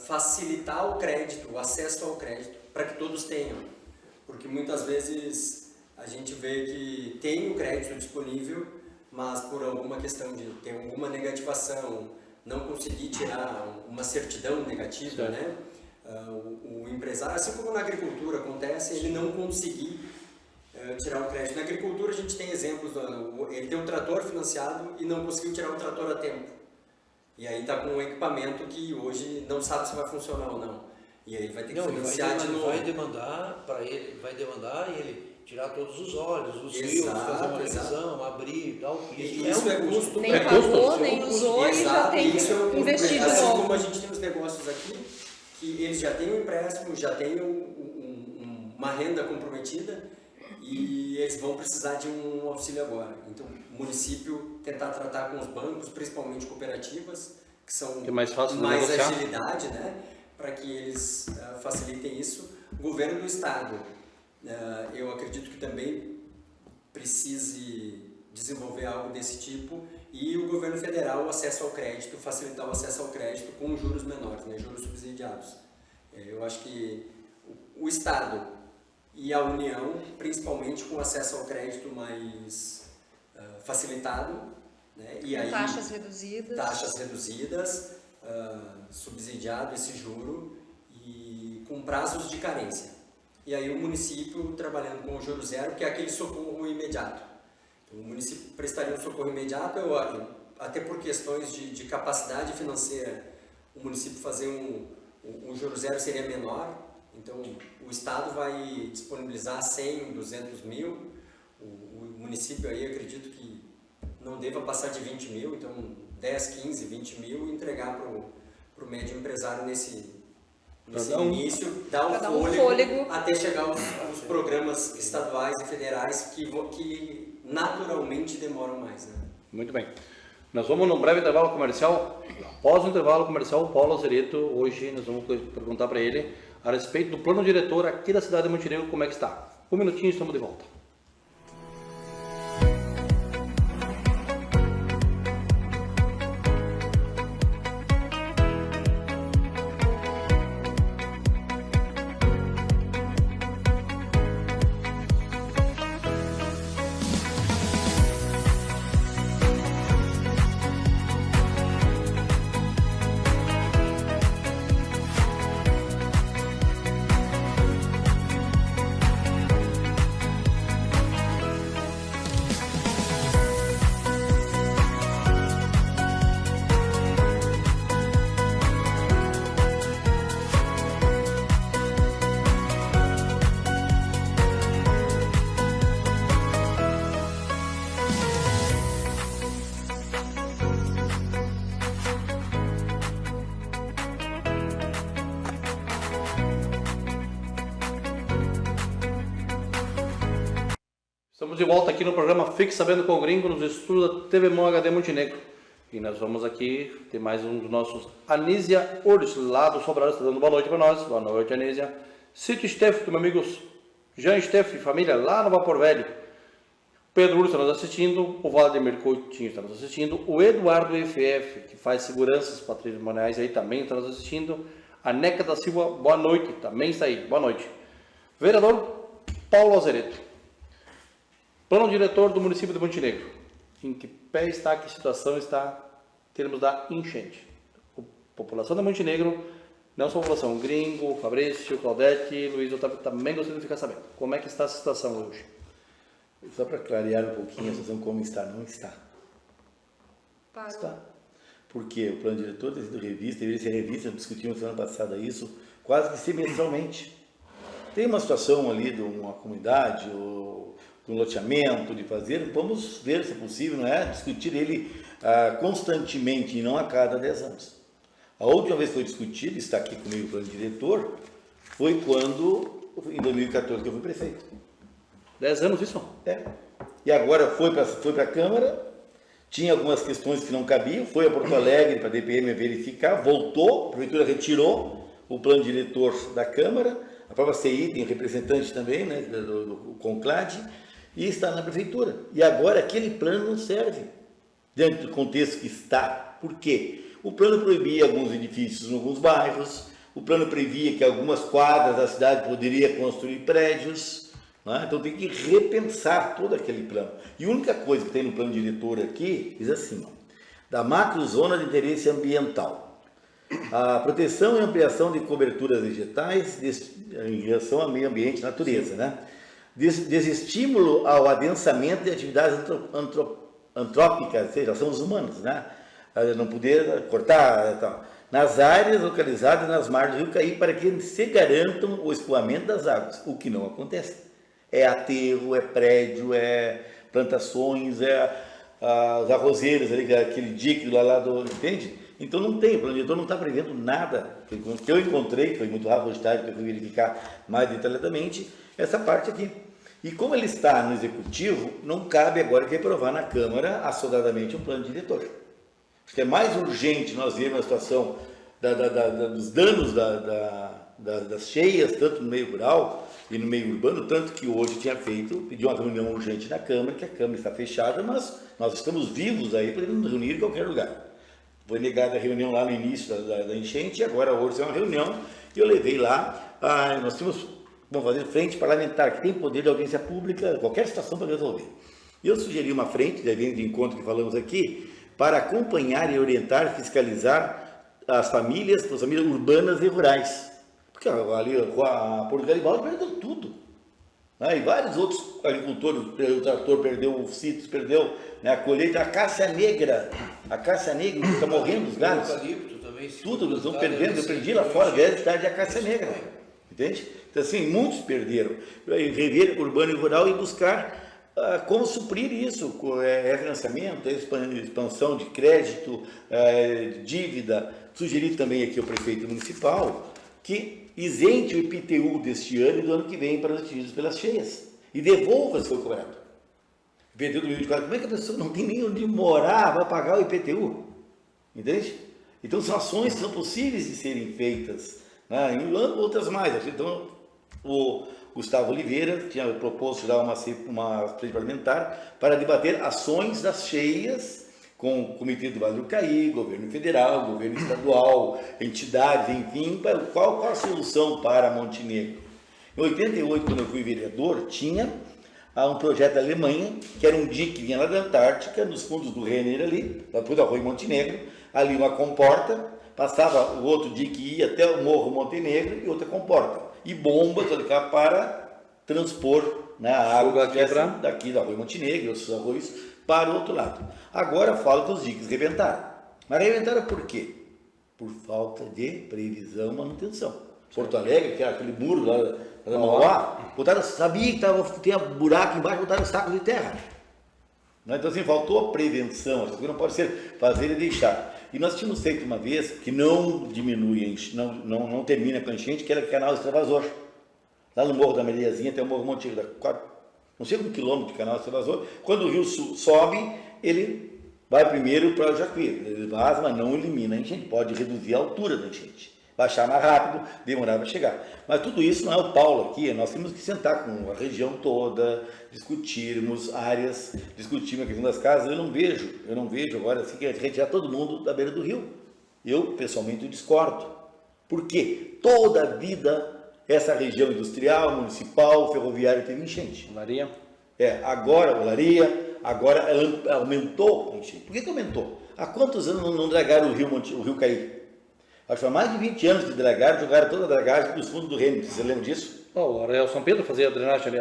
Speaker 3: facilitar o crédito, o acesso ao crédito, para que todos tenham? Porque muitas vezes a gente vê que tem o crédito disponível, mas por alguma questão de ter alguma negativação, não conseguir tirar uma certidão negativa, né? O empresário, assim como na agricultura acontece, ele não conseguir tirar o crédito. Na agricultura a gente tem exemplos, ele tem um trator financiado e não conseguiu tirar o trator a tempo. E aí está com um equipamento que hoje não sabe se vai funcionar ou não. E aí vai ter que financiar de novo.
Speaker 5: Vai demandar e ele tirar todos os óleos, os fios,
Speaker 3: Exato,
Speaker 5: fazer uma
Speaker 3: exato.
Speaker 5: revisão, abrir e tal.
Speaker 3: Isso é custo.
Speaker 4: Nem pagou, nem usou e já
Speaker 3: Exato,
Speaker 4: tem
Speaker 3: isso é um
Speaker 4: que investir de
Speaker 3: assim
Speaker 4: novo.
Speaker 3: como a gente tem os negócios aqui, que eles já têm um empréstimo, já têm uma renda comprometida e eles vão precisar de um auxílio agora. Então, o município tentar tratar com os bancos, principalmente cooperativas, que são
Speaker 2: Que é mais fácil de
Speaker 3: mais
Speaker 2: negociar.
Speaker 3: agilidade, né, para que eles facilitem isso. O governo do estado, eu acredito que também precise desenvolver algo desse tipo, e o governo federal, o acesso ao crédito, facilitar o acesso ao crédito com juros menores, né, juros subsidiados. Eu acho que o estado e a União, principalmente com acesso ao crédito mais facilitado, né, e aí
Speaker 4: Taxas reduzidas,
Speaker 3: subsidiado esse juro e com prazos de carência. E aí o município trabalhando com o juro zero, que é aquele socorro imediato. Então, o município prestaria um socorro imediato, até por questões de capacidade financeira, o município fazer um juro zero seria menor. Então, o Estado vai disponibilizar 100, 200 mil, o município aí acredito que não deva passar de 20 mil, então 10, 15, 20 mil e entregar para o médio empresário nesse início, dar um fôlego até chegar aos programas estaduais e federais que naturalmente demoram mais. Né?
Speaker 2: Muito bem. Nós vamos num breve intervalo comercial. Após o intervalo comercial, o Paulo Azereto, hoje nós vamos perguntar para ele a respeito do plano diretor aqui da cidade de Montenegro, como é que está. Um minutinho e estamos de volta. Estamos de volta aqui no programa Fique Sabendo com o Gringo, nos estudos da TV Mon HD Montenegro. E nós vamos aqui ter mais um dos nossos, Anísia Urs, lá do Sobrado, está dando boa noite para nós. Boa noite, Anísia. Cito Steff, meus amigos Jean Steff, família, lá no Vapor Velho. Pedro Urs está nos assistindo, o Valdemir Coutinho está nos assistindo, o Eduardo FF, que faz seguranças patrimoniais aí, também está nos assistindo. A Neca da Silva, boa noite, também está aí, boa noite. Vereador Paulo Azereto. Plano diretor do município de Montenegro. Em que pé está, que situação está em termos da enchente? A população de Montenegro, não só a população, Gringo, Fabrício, Claudete, Luiz Otávio, também gostaria de ficar sabendo. Como é que está a situação hoje?
Speaker 6: Só para clarear um pouquinho a situação como está, não está.
Speaker 4: Parou.
Speaker 6: Está. Porque o plano diretor tem sido revisto, deveria ser revisto, nós discutimos semana passada isso, quase que semestralmente. Tem uma situação ali de uma comunidade, ou de um loteamento, de fazer, vamos ver se é possível, não é? Discutir ele constantemente e não a cada 10 anos. A última vez que foi discutido, está aqui comigo o plano diretor, foi quando, em 2014, que eu fui prefeito.
Speaker 2: 10 anos isso?
Speaker 6: É. E agora foi para a Câmara, tinha algumas questões que não cabiam, foi a Porto Alegre para a DPM verificar, voltou, a Prefeitura retirou o plano diretor da Câmara, a própria CI tem representante também, né, do Conclade, e está na Prefeitura. E agora aquele plano não serve, dentro do contexto que está. Por quê? O plano proibia alguns edifícios em alguns bairros, o plano previa que algumas quadras da cidade poderia construir prédios, né? Então tem que repensar todo aquele plano. E a única coisa que tem no plano diretor aqui, diz assim, ó, da macrozona de interesse ambiental, a proteção e ampliação de coberturas vegetais em relação ao meio ambiente e natureza, né? Desestímulo ao adensamento de atividades antrópicas, ou seja, são os humanos, né? Não poder cortar, tal, nas áreas localizadas nas margens do Rio Caí para que se garantam o escoamento das águas, o que não acontece. É aterro, é prédio, é plantações, é os arrozeiros, ali, aquele dique lá do, entende? Então não tem, o plano diretor não está prevendo nada. O que eu encontrei, foi muito rápido de tarde, que eu fui verificar mais detalhadamente, essa parte aqui. E como ele está no executivo, não cabe agora reprovar na Câmara assodadamente um plano diretor. Acho que é mais urgente nós vermos a situação dos danos das cheias, tanto no meio rural e no meio urbano, tanto que hoje pedi uma reunião urgente na Câmara, que a Câmara está fechada, mas nós estamos vivos aí para nos reunir em qualquer lugar. Foi negada a reunião lá no início da enchente, e agora hoje é uma reunião, e eu levei lá, nós vamos fazer frente parlamentar, que tem poder de audiência pública, qualquer situação para resolver. E eu sugeri uma frente, de encontro que falamos aqui, para acompanhar e orientar, fiscalizar as famílias urbanas e rurais. Porque ali a Porto Garibaldi perdeu tudo. Né? E vários outros agricultores, o trator perdeu, o Citrus perdeu, né? A colheita, a caça negra que está morrendo os gados. Tudo, nós estamos perdendo. Eu perdi lá fora, 10 hectares de caça negra. Entende? Então, assim, muitos perderam. Rever urbano e rural e buscar como suprir isso, refinanciamento, expansão de crédito, dívida. Sugeri também aqui ao prefeito municipal que isente o IPTU deste ano e do ano que vem para os atingidos pelas cheias e devolva se for cobrado. IPTU do 2024, como é que a pessoa não tem nem onde morar, vai pagar o IPTU? Entende? Então são ações que são possíveis de serem feitas, né? E outras mais. Então o Gustavo Oliveira tinha proposto já uma frente parlamentar para debater ações das cheias com o Comitê do Vale do Caí, governo federal, governo estadual, entidades, enfim, qual a solução para Montenegro. Em 88, quando eu fui vereador, tinha um projeto da Alemanha, que era um dique que vinha lá da Antártica, nos fundos do Renner ali, depois do Arroio Montenegro, ali uma comporta, passava o outro dique que ia até o Morro Montenegro e outra comporta. E bombas para transpor, né, a água daqui do Arroio Montenegro, outros arroios, para o outro lado. Agora fala que os diques rebentaram. Mas rebentaram por quê? Por falta de previsão e manutenção. Porto Alegre, que era aquele muro lá da Mauá, sabia que tinha buraco embaixo, botaram sacos de terra. Então assim, faltou a prevenção, isso não pode ser fazer e deixar. E nós tínhamos feito uma vez, que não diminui, não termina com a enchente, que era o canal Extravasor. Lá no Morro da Meliazinha até o Morro Montenegro, não sei quantos quilômetros de canal Extravasor. Quando o rio sobe, ele vai primeiro para o Jacuí. Ele vaza, mas não elimina a enchente, pode reduzir a altura da enchente. Baixar mais rápido, demorar para chegar. Mas tudo isso não é o Paulo aqui, nós temos que sentar com a região toda, discutirmos áreas, discutirmos a questão das casas. Eu não vejo agora assim que retirar todo mundo da beira do rio. Eu, pessoalmente, discordo. Por quê? Toda a vida essa região industrial, municipal, ferroviária teve enchente.
Speaker 2: Olaria?
Speaker 6: Agora ela aumentou a enchente. Por que aumentou? Há quantos anos não dragaram o rio Caí? Acho que há mais de 20 anos que dragaram, jogaram toda a dragagem dos fundos do Renner. Você lembra disso?
Speaker 2: O Areal São Pedro fazia a drenagem ali.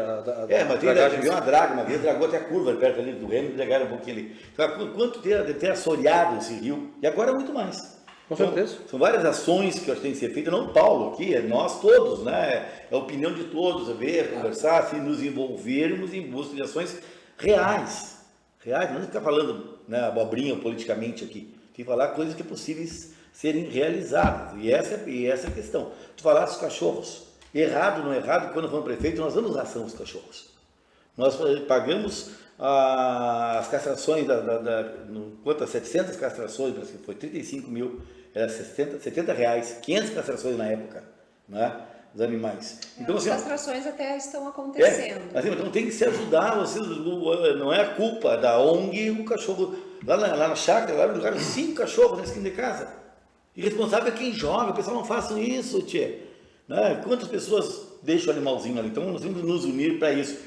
Speaker 6: Mas teve uma draga, uma vez dragou até a curva perto ali do Renner e dragaram um pouquinho ali. Então, quanto deve ter assoreado esse rio? E agora muito mais.
Speaker 2: Com certeza.
Speaker 6: São várias ações que eu acho que têm que ser feitas, não o Paulo aqui, é nós todos, né? É a opinião de todos, conversar, se nos envolvermos em busca de ações reais, não ficar falando, né, abobrinha politicamente aqui, tem que falar coisas que é possíveis serem realizadas, e essa é a questão. Tu falaste dos cachorros, errado, não errado, quando fomos prefeito, nós damos ração aos cachorros. Nós pagamos as castrações, quantas? 700 castrações, foi 35 mil, era 70 reais, 500 castrações na época, né, dos animais. Então,
Speaker 4: as castrações até estão acontecendo.
Speaker 6: Então tem que se ajudar, não é a culpa da ONG, o cachorro, lá na chácara, lá no lugar, 5 cachorros na esquina de casa. E responsável é quem joga, o pessoal não faça isso, tchê. Né? Quantas pessoas deixam o animalzinho ali? Então nós temos que nos unir para isso.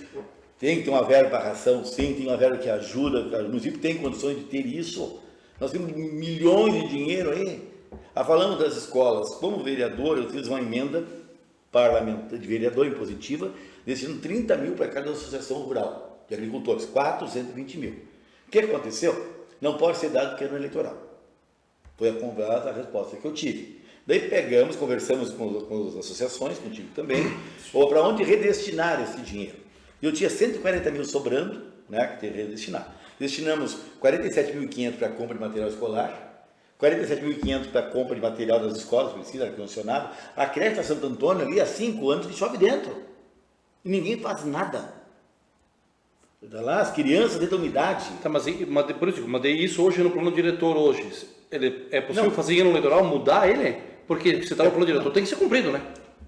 Speaker 6: Tem que ter uma verba para ração, sim, tem uma verba que ajuda, o município tem condições de ter isso. Nós temos milhões de dinheiro aí. Falando das escolas, como vereador, eu fiz uma emenda parlamentar de vereador impositiva, destinando 30 mil para cada associação rural de agricultores, 420 mil. O que aconteceu? Não pode ser dado porque é no eleitoral. Foi a resposta que eu tive. Daí pegamos, conversamos com as associações, contigo também, ou para onde redestinar esse dinheiro. Eu tinha 140 mil sobrando, né, que teria que redestinar. Destinamos 47.500 para compra de material escolar, 47.500 para compra de material das escolas, precisa ar-condicionado. A creche da Santo Antônio ali há 5 anos que chove dentro. E ninguém faz nada. Tá lá, as crianças dentro da umidade.
Speaker 2: Tá, mas daí isso hoje no plano diretor hoje, é possível fazer no eleitoral, mudar ele? Porque se está no plano diretor, tem que ser cumprido, né?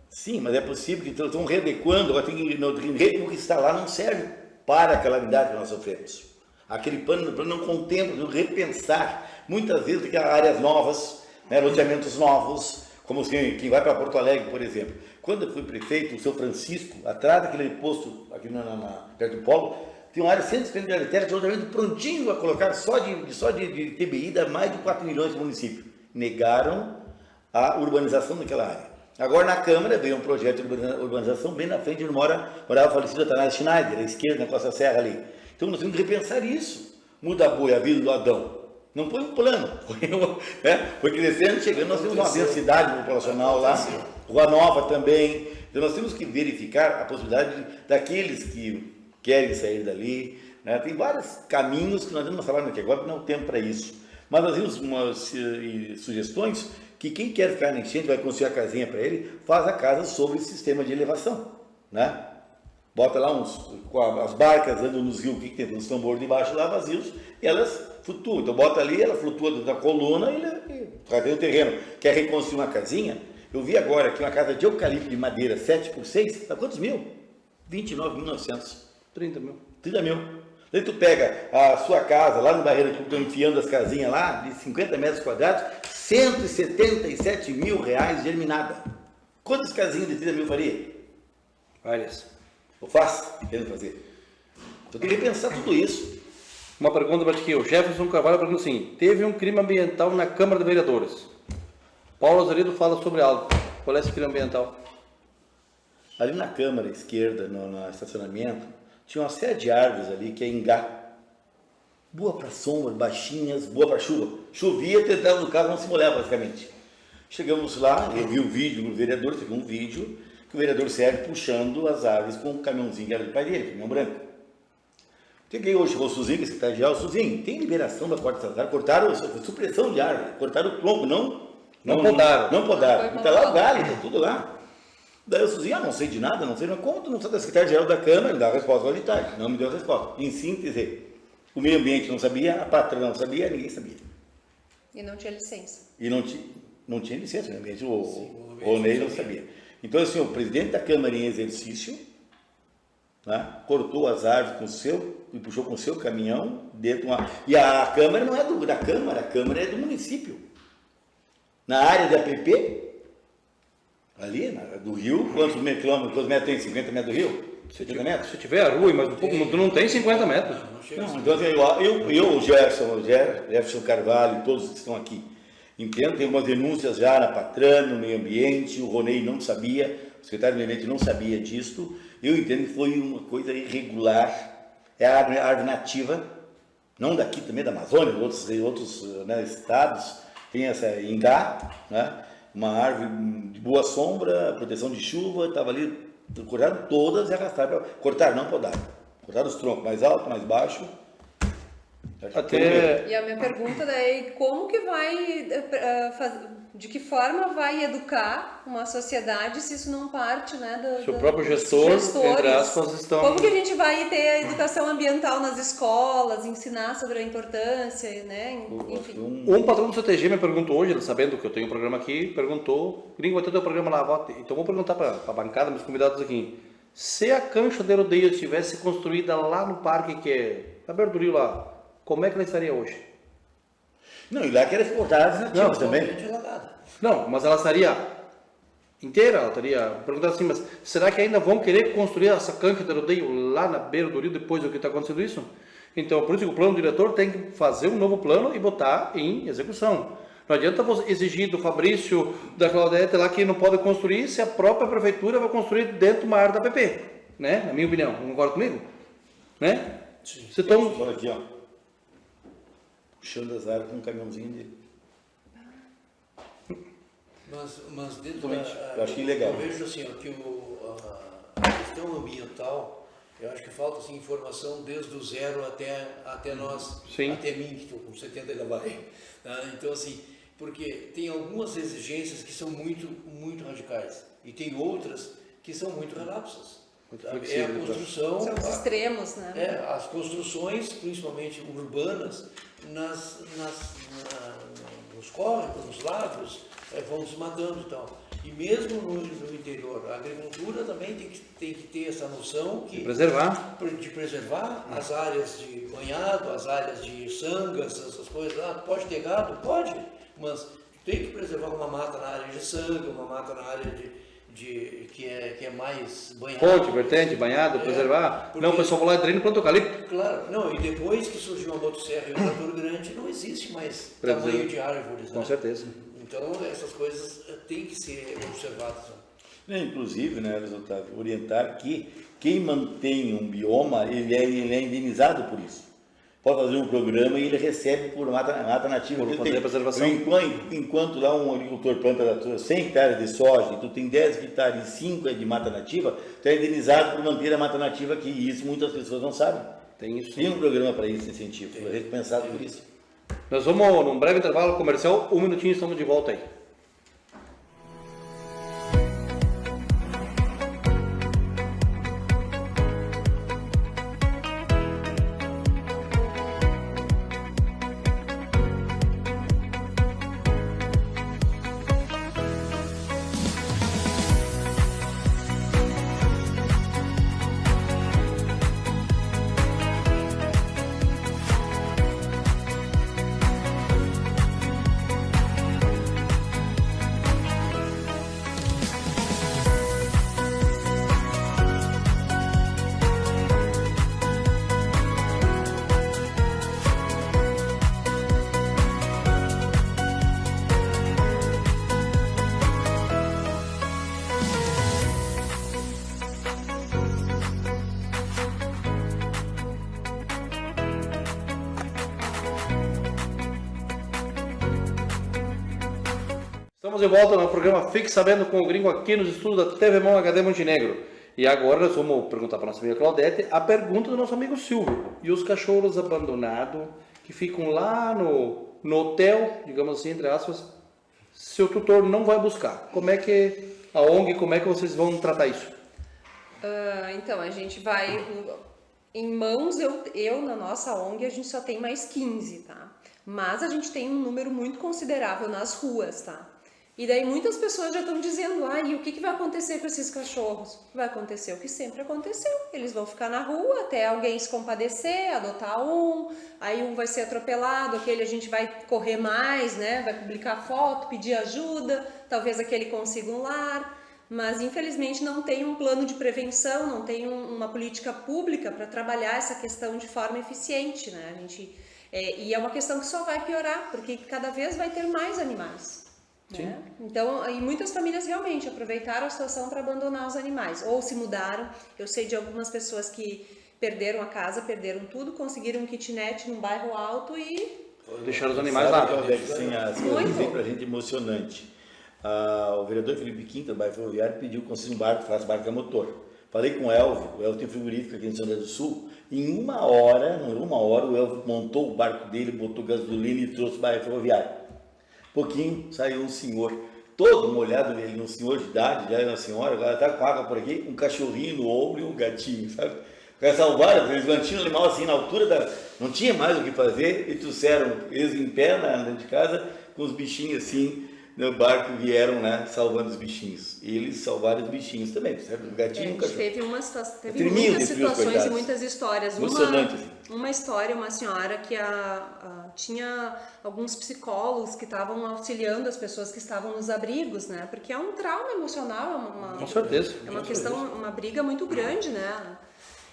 Speaker 6: Sim, mas é possível que estão readequando, agora tem que o que está lá não serve para a calamidade que nós sofremos. Aquele plano não contempla, não repensar. Muitas vezes tem áreas novas, né, loteamentos novos, como quem vai para Porto Alegre, por exemplo. Quando eu fui prefeito, o seu Francisco, atrás daquele posto aqui perto do Polo, tem uma área 150 de terra de loteamento prontinho para colocar só de TBI, dá mais de 4 milhões no município. Negaram a urbanização daquela área. Agora na Câmara veio um projeto de urbanização bem na frente onde morava o falecido Atanásio Schneider, à esquerda, na Costa Serra ali. Então nós temos que repensar isso. Muda a boia, a vida do Adão. Não foi um plano, foi crescendo, chegando, nós temos uma densidade populacional lá, Rua Nova também. Então nós temos que verificar a possibilidade daqueles que querem sair dali. Né? Tem vários caminhos que nós vamos falar aqui agora, não tem tempo para isso. Mas nós temos umas sugestões que quem quer ficar na enchente, vai construir a casinha para ele, faz a casa sobre sistema de elevação, né? Bota lá as barcas andam nos rios, que tem uns tambores de baixo lá vazios, e elas flutuam. Então bota ali, ela flutua dentro da coluna e tem o terreno. Quer reconstruir uma casinha? Eu vi agora que uma casa de eucalipto de madeira 7x6, dá quantos mil? 29.900.
Speaker 2: 30 mil.
Speaker 6: 30 mil. Daí tu pega a sua casa lá no Barreiro, que estão enfiando as casinhas lá, de 50 metros quadrados, 177 mil reais germinada. Quantas casinhas de 30 mil faria?
Speaker 2: Várias.
Speaker 6: Eu faço, querendo fazer. Eu tenho que repensar tudo isso.
Speaker 2: Uma pergunta para aqui, o Jefferson Carvalho pergunta assim, teve um crime ambiental na Câmara de Vereadores. Paulo Azeredo fala sobre algo. Qual é esse crime ambiental?
Speaker 6: Ali na Câmara, esquerda, no estacionamento, tinha uma série de árvores ali que é ingá. Boa para sombra, baixinhas, boa para chuva. Chovia, tentava no carro, não se molhava basicamente. Chegamos lá, eu vi o vídeo do vereador, teve um vídeo, que o vereador Sérgio puxando as árvores com um caminhãozinho que era do pai dele, caminhão branco. Cheguei hoje com o Suzinho, que é secretário-geral, Suzinho, tem liberação da corte estatal? Cortaram supressão de árvore, cortaram o tronco, não podaram. Não podaram. Está lá o galho, está tudo lá. Daí eu Suzinho, não sei de nada, não sei, mas como tu não sabe da secretária-geral da Câmara, ele dá a resposta de tarde, não me deu a resposta. Em síntese, o meio ambiente não sabia, a patrã não sabia, ninguém sabia.
Speaker 4: E não tinha licença.
Speaker 6: E não tinha licença, o meio ambiente, o Ney não sabia. Então, assim, o presidente da Câmara em exercício, né, cortou as árvores e puxou com o seu caminhão dentro de uma... E a Câmara não é da Câmara, a Câmara é do município. Na área de APP, ali, do rio, quantos metros tem? 50 metros do rio? 70 metros?
Speaker 2: Se tiver a rua, mas um pouco, tu não tem 50 metros.
Speaker 6: Não, então, eu, o Jefferson Carvalho, todos que estão aqui, entendo, tem umas denúncias já na Patrã, no meio ambiente, o Ronei não sabia, o secretário do meio ambiente não sabia disso, eu entendo que foi uma coisa irregular, é a árvore nativa, não daqui também, da Amazônia, outros né, estados, tem essa ingá, né, uma árvore de boa sombra, proteção de chuva, estava ali, cortaram todas e arrastaram, cortaram, não podaram, cortaram os troncos mais alto, mais baixo.
Speaker 2: Até...
Speaker 4: E a minha pergunta daí, como que vai, de que forma vai educar uma sociedade se isso não parte, né,
Speaker 2: se o próprio gestor, entre aspas, estão...
Speaker 4: Como que a gente vai ter a educação ambiental nas escolas, ensinar sobre a importância, né, enfim.
Speaker 2: Um patrão do CTG me perguntou hoje, sabendo que eu tenho um programa aqui, perguntou, Gringo, vai ter teu programa lá, então vou perguntar para a bancada, meus convidados aqui, se a cancha de rodeio estivesse construída lá no parque que é aberto do rio lá, como é que ela estaria hoje?
Speaker 6: Não, e lá que eles cortaram as nativas também.
Speaker 2: Não, mas ela estaria inteira, ela estaria perguntando assim, mas será que ainda vão querer construir essa cancha de rodeio lá na beira do rio depois do que está acontecendo isso? Então, por isso que o plano diretor tem que fazer um novo plano e botar em execução. Não adianta você exigir do Fabrício, da Claudete lá que não pode construir se a própria prefeitura vai construir dentro de uma área da PP, né? Na minha opinião, concorda comigo? Né?
Speaker 5: Sim.
Speaker 2: Você tão...
Speaker 6: Olha aqui, ó. Puxando as áreas com um caminhãozinho dele.
Speaker 5: Mas dentro
Speaker 6: Totalmente.
Speaker 5: da...
Speaker 6: Eu achei legal.
Speaker 5: Eu vejo assim, ó, que a questão ambiental, eu acho que falta assim, informação desde o zero até nós,
Speaker 2: Sim.
Speaker 5: até mim, que estou com 70 e lá vai. Tá? Então, assim, porque tem algumas exigências que são muito radicais e tem outras que são muito relapsas.
Speaker 2: Muito
Speaker 5: É a
Speaker 2: flexíveis,
Speaker 5: construção...
Speaker 4: São os extremos, né?
Speaker 5: as construções, principalmente urbanas, nos córregos, nos lagos, vão desmatando e tal. E mesmo no interior, a agricultura também tem que ter essa noção
Speaker 2: De preservar.
Speaker 5: de preservar as áreas de banhado, as áreas de sangas, essas coisas. Pode ter gado? Pode, mas tem que preservar uma mata na área de sanga, uma mata na área que é mais banhado.
Speaker 2: Ponte, vertente, banhado, preservar.
Speaker 5: porque-
Speaker 2: Não, o pessoal vai lá e treina planta eucalipto.
Speaker 5: Claro, não, e depois que surgiu a motosserra e o trator grande, não existe mais tamanho de árvores.
Speaker 2: Com
Speaker 5: né?
Speaker 2: certeza.
Speaker 5: Então, essas coisas têm que ser observadas. Né?
Speaker 6: Inclusive, né, Otávio, orientar que quem mantém um bioma, ele é indenizado por isso. Pode fazer um programa e ele recebe por mata nativa.
Speaker 2: Por
Speaker 6: Ele
Speaker 2: fazer
Speaker 6: tem-
Speaker 2: a preservação.
Speaker 6: Enquanto lá um agricultor planta da tua 100 hectares de soja e tu tem 10 hectares e 5 é de mata nativa, tu é indenizado por manter a mata nativa aqui. E isso muitas pessoas não sabem.
Speaker 2: Tem isso.
Speaker 6: Tem um programa para isso, incentivo. Foi pensado por isso.
Speaker 2: Nós vamos num breve intervalo comercial, 1 minutinho e estamos de volta aí. Estamos de volta no programa Fique Sabendo com o Gringo aqui nos estúdios da TV Mão HD Montenegro. E agora nós vamos perguntar para a nossa amiga Claudete a pergunta do nosso amigo Silvio. E os cachorros abandonados que ficam lá no hotel, digamos assim, entre aspas, seu tutor não vai buscar. Como é que a ONG, como é que vocês vão tratar isso?
Speaker 4: Então, a gente vai... Em mãos, eu na nossa ONG, a gente só tem mais 15, tá? Mas a gente tem um número muito considerável nas ruas, tá? E daí muitas pessoas já estão dizendo, e o que vai acontecer com esses cachorros? Vai acontecer o que sempre aconteceu. Eles vão ficar na rua até alguém se compadecer, adotar um, aí um vai ser atropelado, aquele a gente vai correr mais, né? Vai publicar foto, pedir ajuda, talvez aquele consiga um lar. Mas infelizmente não tem um plano de prevenção, não tem uma política pública para trabalhar essa questão de forma eficiente, né? E é uma questão que só vai piorar, porque cada vez vai ter mais animais. Né? Então, e muitas famílias realmente aproveitaram a situação para abandonar os animais, ou se mudaram. Eu sei de algumas pessoas que perderam a casa, perderam tudo, conseguiram um kitnet num bairro alto e...
Speaker 2: Deixar os animais lá.
Speaker 6: Sim, as coisas dizem pra gente emocionante. O vereador Felipe Quinta, do bairro Ferroviário, pediu que construísse um barco que faça barco a motor. Falei com o Elvio tem frigorífico aqui no São José do Sul. Em uma hora, o Elvio montou o barco dele, botou gasolina e trouxe o bairro Ferroviário. Pouquinho saiu um senhor, todo molhado, ele um senhor de idade, já era uma senhora, agora tá com água por aqui, um cachorrinho no ombro e um gatinho, sabe? Para salvar, eles mantinham o animal assim na altura da... Não tinha mais o que fazer e trouxeram eles em pé dentro de casa, com os bichinhos assim, no barco vieram, né, salvando os bichinhos. E eles salvaram os bichinhos também, certo? O gatinho e o cachorro.
Speaker 4: Teve teve
Speaker 6: Tremia
Speaker 4: muitas
Speaker 6: de frio,
Speaker 4: situações
Speaker 6: coitados.
Speaker 4: e muitas histórias.
Speaker 6: Emocionante, assim.
Speaker 4: Uma história, uma senhora que a tinha alguns psicólogos que estavam auxiliando as pessoas que estavam nos abrigos, né? Porque é um trauma emocional,
Speaker 2: Com certeza.
Speaker 4: é uma questão, uma briga muito grande, né?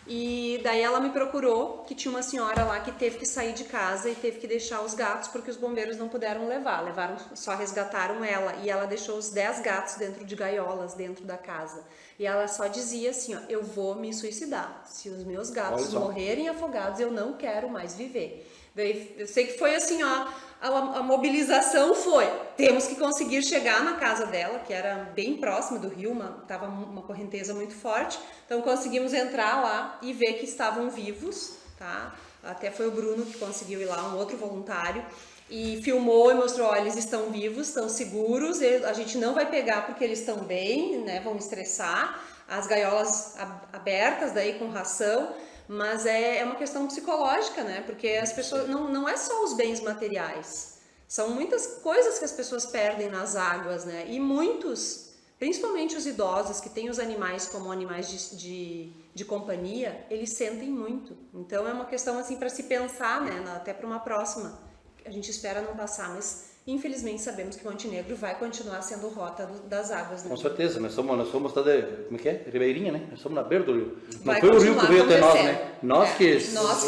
Speaker 4: E daí ela me procurou, que tinha uma senhora lá que teve que sair de casa e teve que deixar os gatos porque os bombeiros não puderam levaram, só resgataram ela, e ela deixou os 10 gatos dentro de gaiolas dentro da casa. E ela só dizia assim, ó, eu vou me suicidar. Se os meus gatos morrerem afogados, eu não quero mais viver. Daí, eu sei que foi assim, ó, a mobilização foi, temos que conseguir chegar na casa dela, que era bem próxima do rio, estava uma correnteza muito forte, então conseguimos entrar lá e ver que estavam vivos, tá? Até foi o Bruno que conseguiu ir lá, um outro voluntário, e filmou e mostrou, olha, eles estão vivos, estão seguros, a gente não vai pegar porque eles estão bem, né, vão estressar, as gaiolas abertas daí com ração, mas é uma questão psicológica, né? Porque as pessoas, não é só os bens materiais, são muitas coisas que as pessoas perdem nas águas, né? E muitos, principalmente os idosos que têm os animais como animais de companhia, eles sentem muito. Então é uma questão assim para se pensar, né? Até para uma próxima. A gente espera não passar, mas infelizmente sabemos que Montenegro vai continuar sendo rota das águas, né?
Speaker 2: Com certeza, nós somos cidade, como é que é? Ribeirinha, né? Nós somos na beira do rio. Não
Speaker 4: Vai
Speaker 2: foi o rio que veio até nós,
Speaker 4: acontecer.
Speaker 2: né? Nós que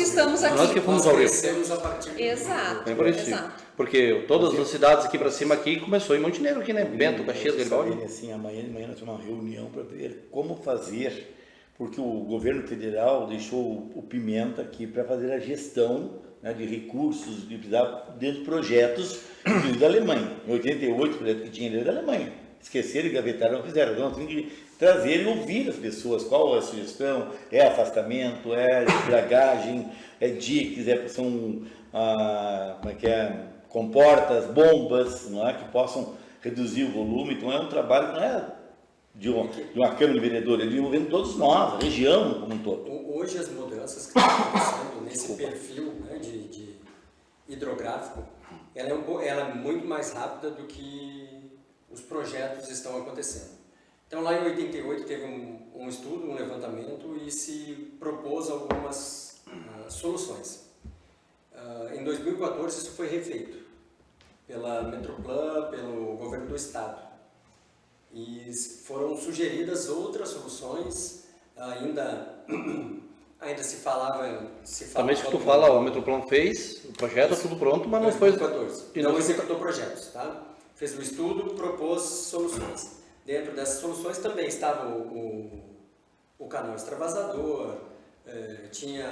Speaker 4: estamos aqui.
Speaker 2: Nós que fomos ao rio.
Speaker 3: Crescemos a partir do
Speaker 4: Exato,
Speaker 2: É por isso.
Speaker 4: exato.
Speaker 2: Porque todas as cidades aqui para cima aqui começou em Montenegro aqui, né? Bento, Caxias, Garibaldi.
Speaker 6: Assim, amanhã de manhã nós temos uma reunião para ver como fazer, porque o governo federal deixou o Pimenta aqui para fazer a gestão, né, de recursos, de dentro de projetos da Alemanha. Em 88, o projeto que tinha ali era da Alemanha. Esqueceram e gavetaram, não fizeram. Então, tem que trazer e ouvir as pessoas. Qual é a sugestão? É afastamento? É dragagem? É diques? São comportas, bombas, não é? Que possam reduzir o volume. Então, é um trabalho que não é de uma Câmara de Vereadores, ele envolvendo todos nós, a região como um todo.
Speaker 3: Hoje as mudanças que estão acontecendo nesse perfil, né, de hidrográfico, ela é muito mais rápida do que os projetos estão acontecendo. Então lá em 88 teve um estudo, um levantamento e se propôs algumas soluções. Em 2014 isso foi refeito pela Metroplan, pelo governo do estado. E foram sugeridas outras soluções, ainda se falava...
Speaker 2: Também se tu fala, o Metroplan fez, o projeto, tudo pronto, mas não foi...
Speaker 3: 2014. Não executou projetos, tá? Fez o estudo, propôs soluções. Dentro dessas soluções também estava o canal extravasador, tinha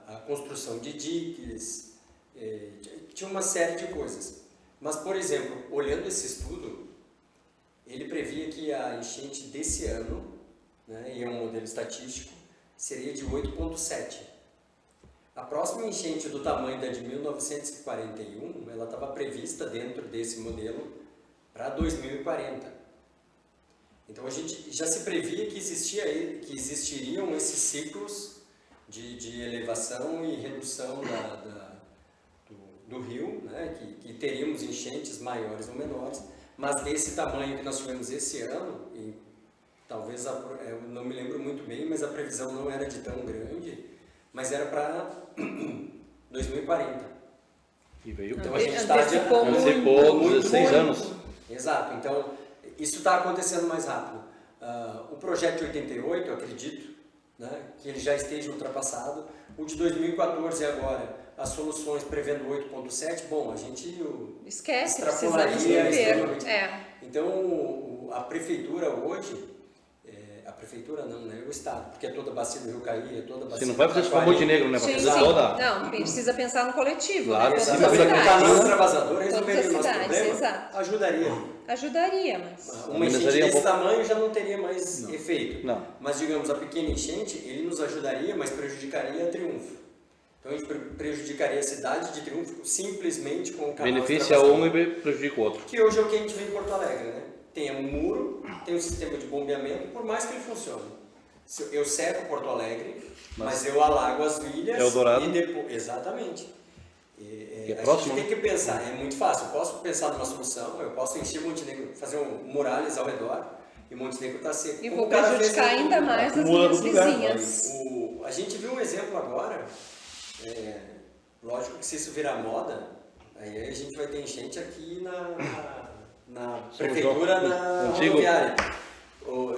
Speaker 3: a construção de diques, tinha uma série de coisas. Mas, por exemplo, olhando esse estudo, ele previa que a enchente desse ano, né, e é um modelo estatístico, seria de 8,7. A próxima enchente do tamanho da de 1941, ela estava prevista dentro desse modelo para 2040. Então a gente já se previa que existiriam esses ciclos de elevação e redução do rio, né, que teríamos enchentes maiores ou menores. Mas desse tamanho que nós tivemos esse ano, e talvez, eu não me lembro muito bem, mas a previsão não era de tão grande, mas era para 2040.
Speaker 2: E veio.
Speaker 3: Então a gente está antecipou
Speaker 2: 16 anos.
Speaker 3: Exato, então isso está acontecendo mais rápido. O projeto de 88, eu acredito, né, que ele já esteja ultrapassado. O de 2014 agora, as soluções prevendo 8,7, bom, a gente
Speaker 4: esquece,
Speaker 3: extrapolaria
Speaker 4: precisamos
Speaker 3: extremamente.
Speaker 4: ver.
Speaker 3: Então, a prefeitura hoje, a prefeitura não, né, o estado, porque é toda a bacia do Rio Caí, é toda a bacia.
Speaker 2: Você não vai fazer isso com o Montenegro, né? Vai
Speaker 4: Sim,
Speaker 2: fazer
Speaker 4: sim.
Speaker 2: toda.
Speaker 4: Não, precisa pensar no coletivo,
Speaker 2: Claro,
Speaker 4: né?
Speaker 2: sim,
Speaker 4: Todas as
Speaker 2: mas
Speaker 3: o canal
Speaker 4: cidades.
Speaker 3: extravassador resolveria o nosso
Speaker 4: cidades,
Speaker 3: problema,
Speaker 4: exato.
Speaker 3: ajudaria,
Speaker 4: mas...
Speaker 3: Uma enchente
Speaker 2: Ajudaria
Speaker 3: desse
Speaker 2: um pouco.
Speaker 3: tamanho já não teria mais efeito.
Speaker 2: Não.
Speaker 3: Mas, digamos, a pequena enchente, ele nos ajudaria, mas prejudicaria a Triunfo. Então, a gente prejudicaria a cidade de Triunfo simplesmente com o canal
Speaker 2: Beneficia um e prejudica o outro.
Speaker 3: que hoje é o que a gente vê em Porto Alegre, né? Tem um muro, tem um sistema de bombeamento, por mais que ele funcione. Eu seco Porto Alegre, mas eu alago as ilhas.
Speaker 2: Eldorado.
Speaker 3: E depois, exatamente.
Speaker 2: É
Speaker 3: A
Speaker 2: próximo,
Speaker 3: gente tem que pensar, é muito fácil. Eu posso pensar numa solução, eu posso encher Montenegro, fazer muralhas ao redor e Montenegro está seco.
Speaker 4: E
Speaker 3: Como
Speaker 4: vou
Speaker 3: o cara
Speaker 4: prejudicar
Speaker 3: fez
Speaker 4: ainda mais as
Speaker 6: acumula
Speaker 4: minhas
Speaker 6: no lugar,
Speaker 4: vizinhas.
Speaker 3: A gente viu um exemplo agora, Lógico que se isso virar moda, aí a gente vai ter enchente aqui na prefeitura, na rodoviária,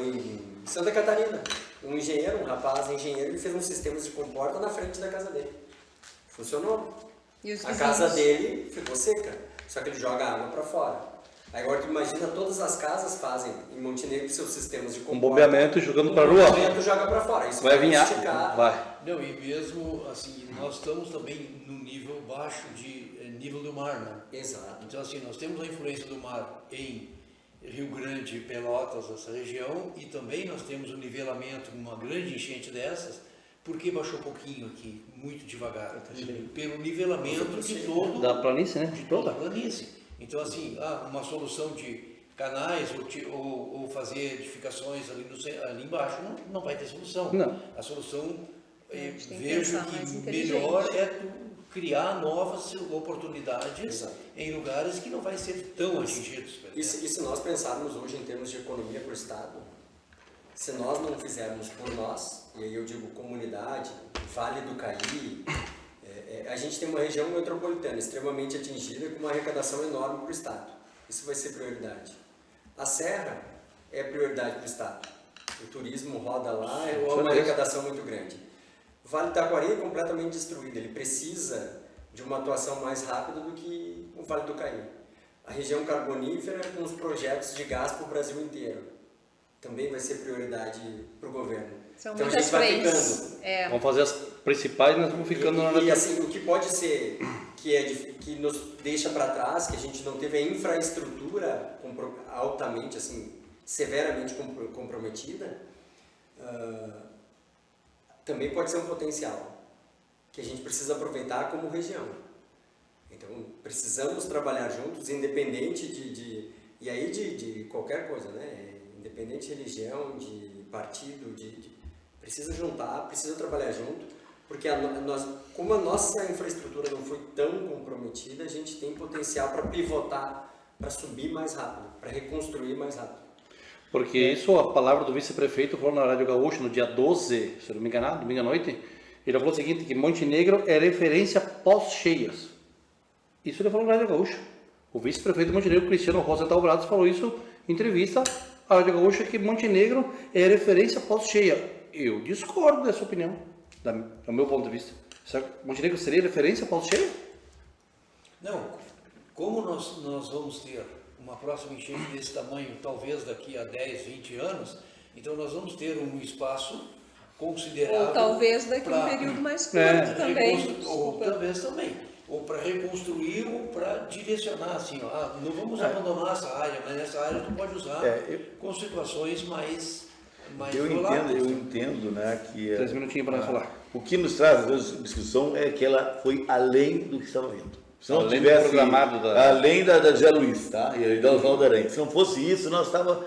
Speaker 3: em Santa Catarina. Um engenheiro, um rapaz engenheiro, ele fez um sistema de comporta na frente da casa dele. Funcionou.
Speaker 4: E os
Speaker 3: A casa
Speaker 4: vizinhos?
Speaker 3: dele ficou seca, só que ele joga água para fora. Aí agora tu imagina, todas as casas fazem em Montenegro seus sistemas de
Speaker 2: Com
Speaker 3: comporta.
Speaker 2: bombeamento e jogando para a rua.
Speaker 3: Tu joga para fora. Isso
Speaker 2: Vai vir
Speaker 3: esticar.
Speaker 2: vai.
Speaker 5: Não, e mesmo assim, nós estamos também no nível baixo de nível do mar, né?
Speaker 3: Exato.
Speaker 5: Então assim, nós temos a influência do mar em Rio Grande, Pelotas, essa região, e também nós temos o nivelamento, uma grande enchente dessas, porque baixou um pouquinho aqui, muito devagar, pelo nivelamento de todo
Speaker 2: Da planície, né?
Speaker 5: de toda a planície. Então assim, uma solução de canais ou fazer edificações ali embaixo não vai ter solução.
Speaker 2: Não.
Speaker 5: A solução,
Speaker 4: A gente tem que
Speaker 5: vejo
Speaker 4: pensar mais
Speaker 5: que
Speaker 4: inteligente.
Speaker 5: melhor é tu criar novas oportunidades
Speaker 3: Exato.
Speaker 5: em lugares que não vai ser tão atingidos. por
Speaker 3: E
Speaker 5: exemplo.
Speaker 3: se nós pensarmos hoje em termos de economia para o Estado, se nós não fizermos por nós, e aí eu digo comunidade, Vale do Caí, a gente tem uma região metropolitana extremamente atingida com uma arrecadação enorme para o Estado. Isso vai ser prioridade. A Serra é prioridade para o Estado. O turismo roda lá, é uma arrecadação muito grande. O Vale do Taquari é completamente destruído, ele precisa de uma atuação mais rápida do que o Vale do Caí. A região carbonífera com os projetos de gás para o Brasil inteiro. Também vai ser prioridade para o governo.
Speaker 4: São
Speaker 3: Então a
Speaker 4: muitas
Speaker 3: gente vai
Speaker 4: frentes.
Speaker 3: ficando.
Speaker 4: É.
Speaker 2: Vamos fazer as principais e nós vamos ficando na
Speaker 3: E assim, o que pode ser que nos deixa para trás, que a gente não teve a infraestrutura altamente, assim, severamente comprometida, também pode ser um potencial que a gente precisa aproveitar como região. Então, precisamos trabalhar juntos, independente de qualquer coisa, né? Independente de religião, de partido, precisa juntar, precisa trabalhar junto, porque como a nossa infraestrutura não foi tão comprometida, a gente tem potencial para pivotar, para subir mais rápido, para reconstruir mais rápido.
Speaker 2: Porque isso, a palavra do vice-prefeito falou na Rádio Gaúcha no dia 12, se eu não me engano, domingo à noite, ele falou o seguinte, que Montenegro é referência pós-cheias. Isso ele falou na Rádio Gaúcha. O vice-prefeito de Montenegro, Cristiano Rosenthal Brados, falou isso em entrevista à Rádio Gaúcha, que Montenegro é referência pós-cheia. Eu discordo dessa opinião, do meu ponto de vista. Montenegro seria referência pós-cheia?
Speaker 5: Não, como nós vamos ter uma próxima enchente desse tamanho, talvez daqui a 10, 20 anos, então nós vamos ter um espaço considerável.
Speaker 4: Ou talvez daqui a um período mais curto também.
Speaker 5: Ou talvez também. Ou para reconstruir ou para direcionar, assim, não vamos abandonar essa área, mas nessa área tu pode usar com situações mais
Speaker 6: Eu
Speaker 5: voláteis.
Speaker 6: entendo, né, que
Speaker 2: 3 minutinhos para nós falar.
Speaker 6: o que nos traz a discussão é que ela foi além do que estava vendo. Se não
Speaker 2: Além do
Speaker 6: tivesse
Speaker 2: programado
Speaker 6: além da Zé Luiz, tá? E da Oswaldo Aranha. Se não fosse isso, nós estava,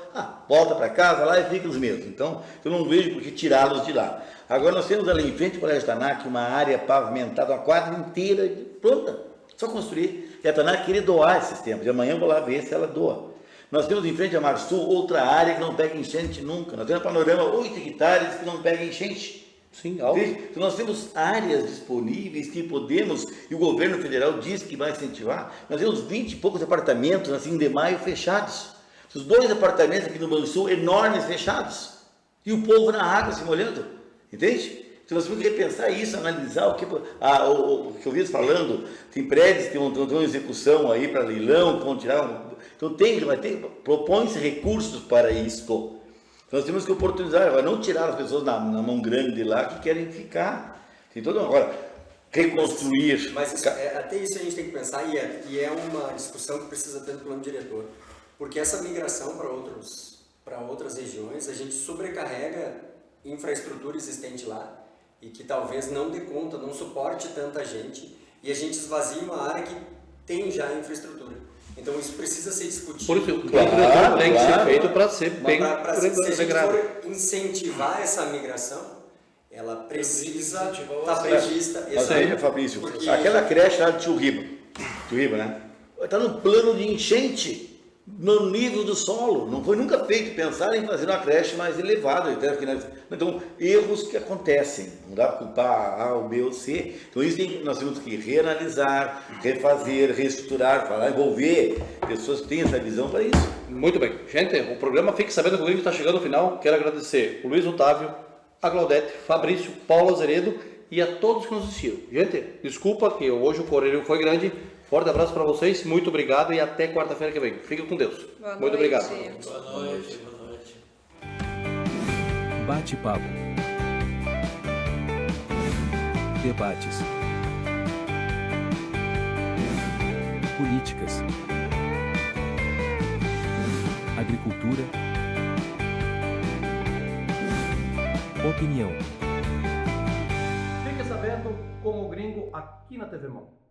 Speaker 6: volta para casa lá e fica os mesmos. Então, eu não vejo por que tirá-los de lá. Agora nós temos ali em frente ao Colégio Tanac uma área pavimentada, uma quadra inteira pronta, só construir. E a Tanac queria doar esses tempos. E amanhã eu vou lá ver se ela doa. Nós temos em frente a Marsul outra área que não pega enchente nunca. Nós temos a Panorama 8 hectares que não pega enchente.
Speaker 2: Sim, algo.
Speaker 6: Então nós temos áreas disponíveis que podemos, e o governo federal diz que vai incentivar, nós temos 20 e poucos apartamentos assim de maio fechados. Os 2 apartamentos aqui no Banrisul enormes fechados. E o povo na água se molhando. Entende? Então nós temos que repensar isso, analisar o que eu vi falando, tem prédios que vão ter uma execução aí para leilão, que vão tirar. Então propõe-se recursos para isto. Nós temos que oportunizar, agora não tirar as pessoas na mão grande de lá que querem ficar. Então, agora, reconstruir.
Speaker 3: Mas até isso a gente tem que pensar, e é uma discussão que precisa ter no plano diretor. Porque essa migração para outras regiões, a gente sobrecarrega infraestrutura existente lá, e que talvez não dê conta, não suporte tanta gente, e a gente esvazia uma área que tem já infraestrutura. Então isso precisa ser discutido.
Speaker 2: Por isso, o plano diretor tem que ser feito para ser bem
Speaker 3: Se a gente
Speaker 2: regrado.
Speaker 3: for incentivar essa migração, ela precisa
Speaker 5: Incentivar
Speaker 3: estar prevista.
Speaker 6: Mas aí, Fabrício,
Speaker 3: Porque-
Speaker 6: aquela creche lá de Tio Riba, né? Está no plano de enchente. no nível do solo. Não foi nunca feito pensar em fazer uma creche mais elevada. Então, erros que acontecem. Não dá para culpar A ou B ou C. Então, isso nós temos que reanalisar, refazer, reestruturar, falar, envolver pessoas que têm essa visão para isso.
Speaker 2: Muito bem. Gente, o programa Fique Sabendo com o Gringo está chegando ao final. Quero agradecer o Luiz Otávio, a Claudete, Fabrício, Paulo Azeredo e a todos que nos assistiram. Gente, desculpa que hoje o correio foi grande. Forte abraço para vocês, muito obrigado e até quarta-feira que vem. Fiquem com Deus. Muito obrigado.
Speaker 5: Boa noite, boa noite.
Speaker 1: Bate-papo. Debates. Políticas. Agricultura. Opinião.
Speaker 2: Fique sabendo com o Gringo aqui na TV Mão.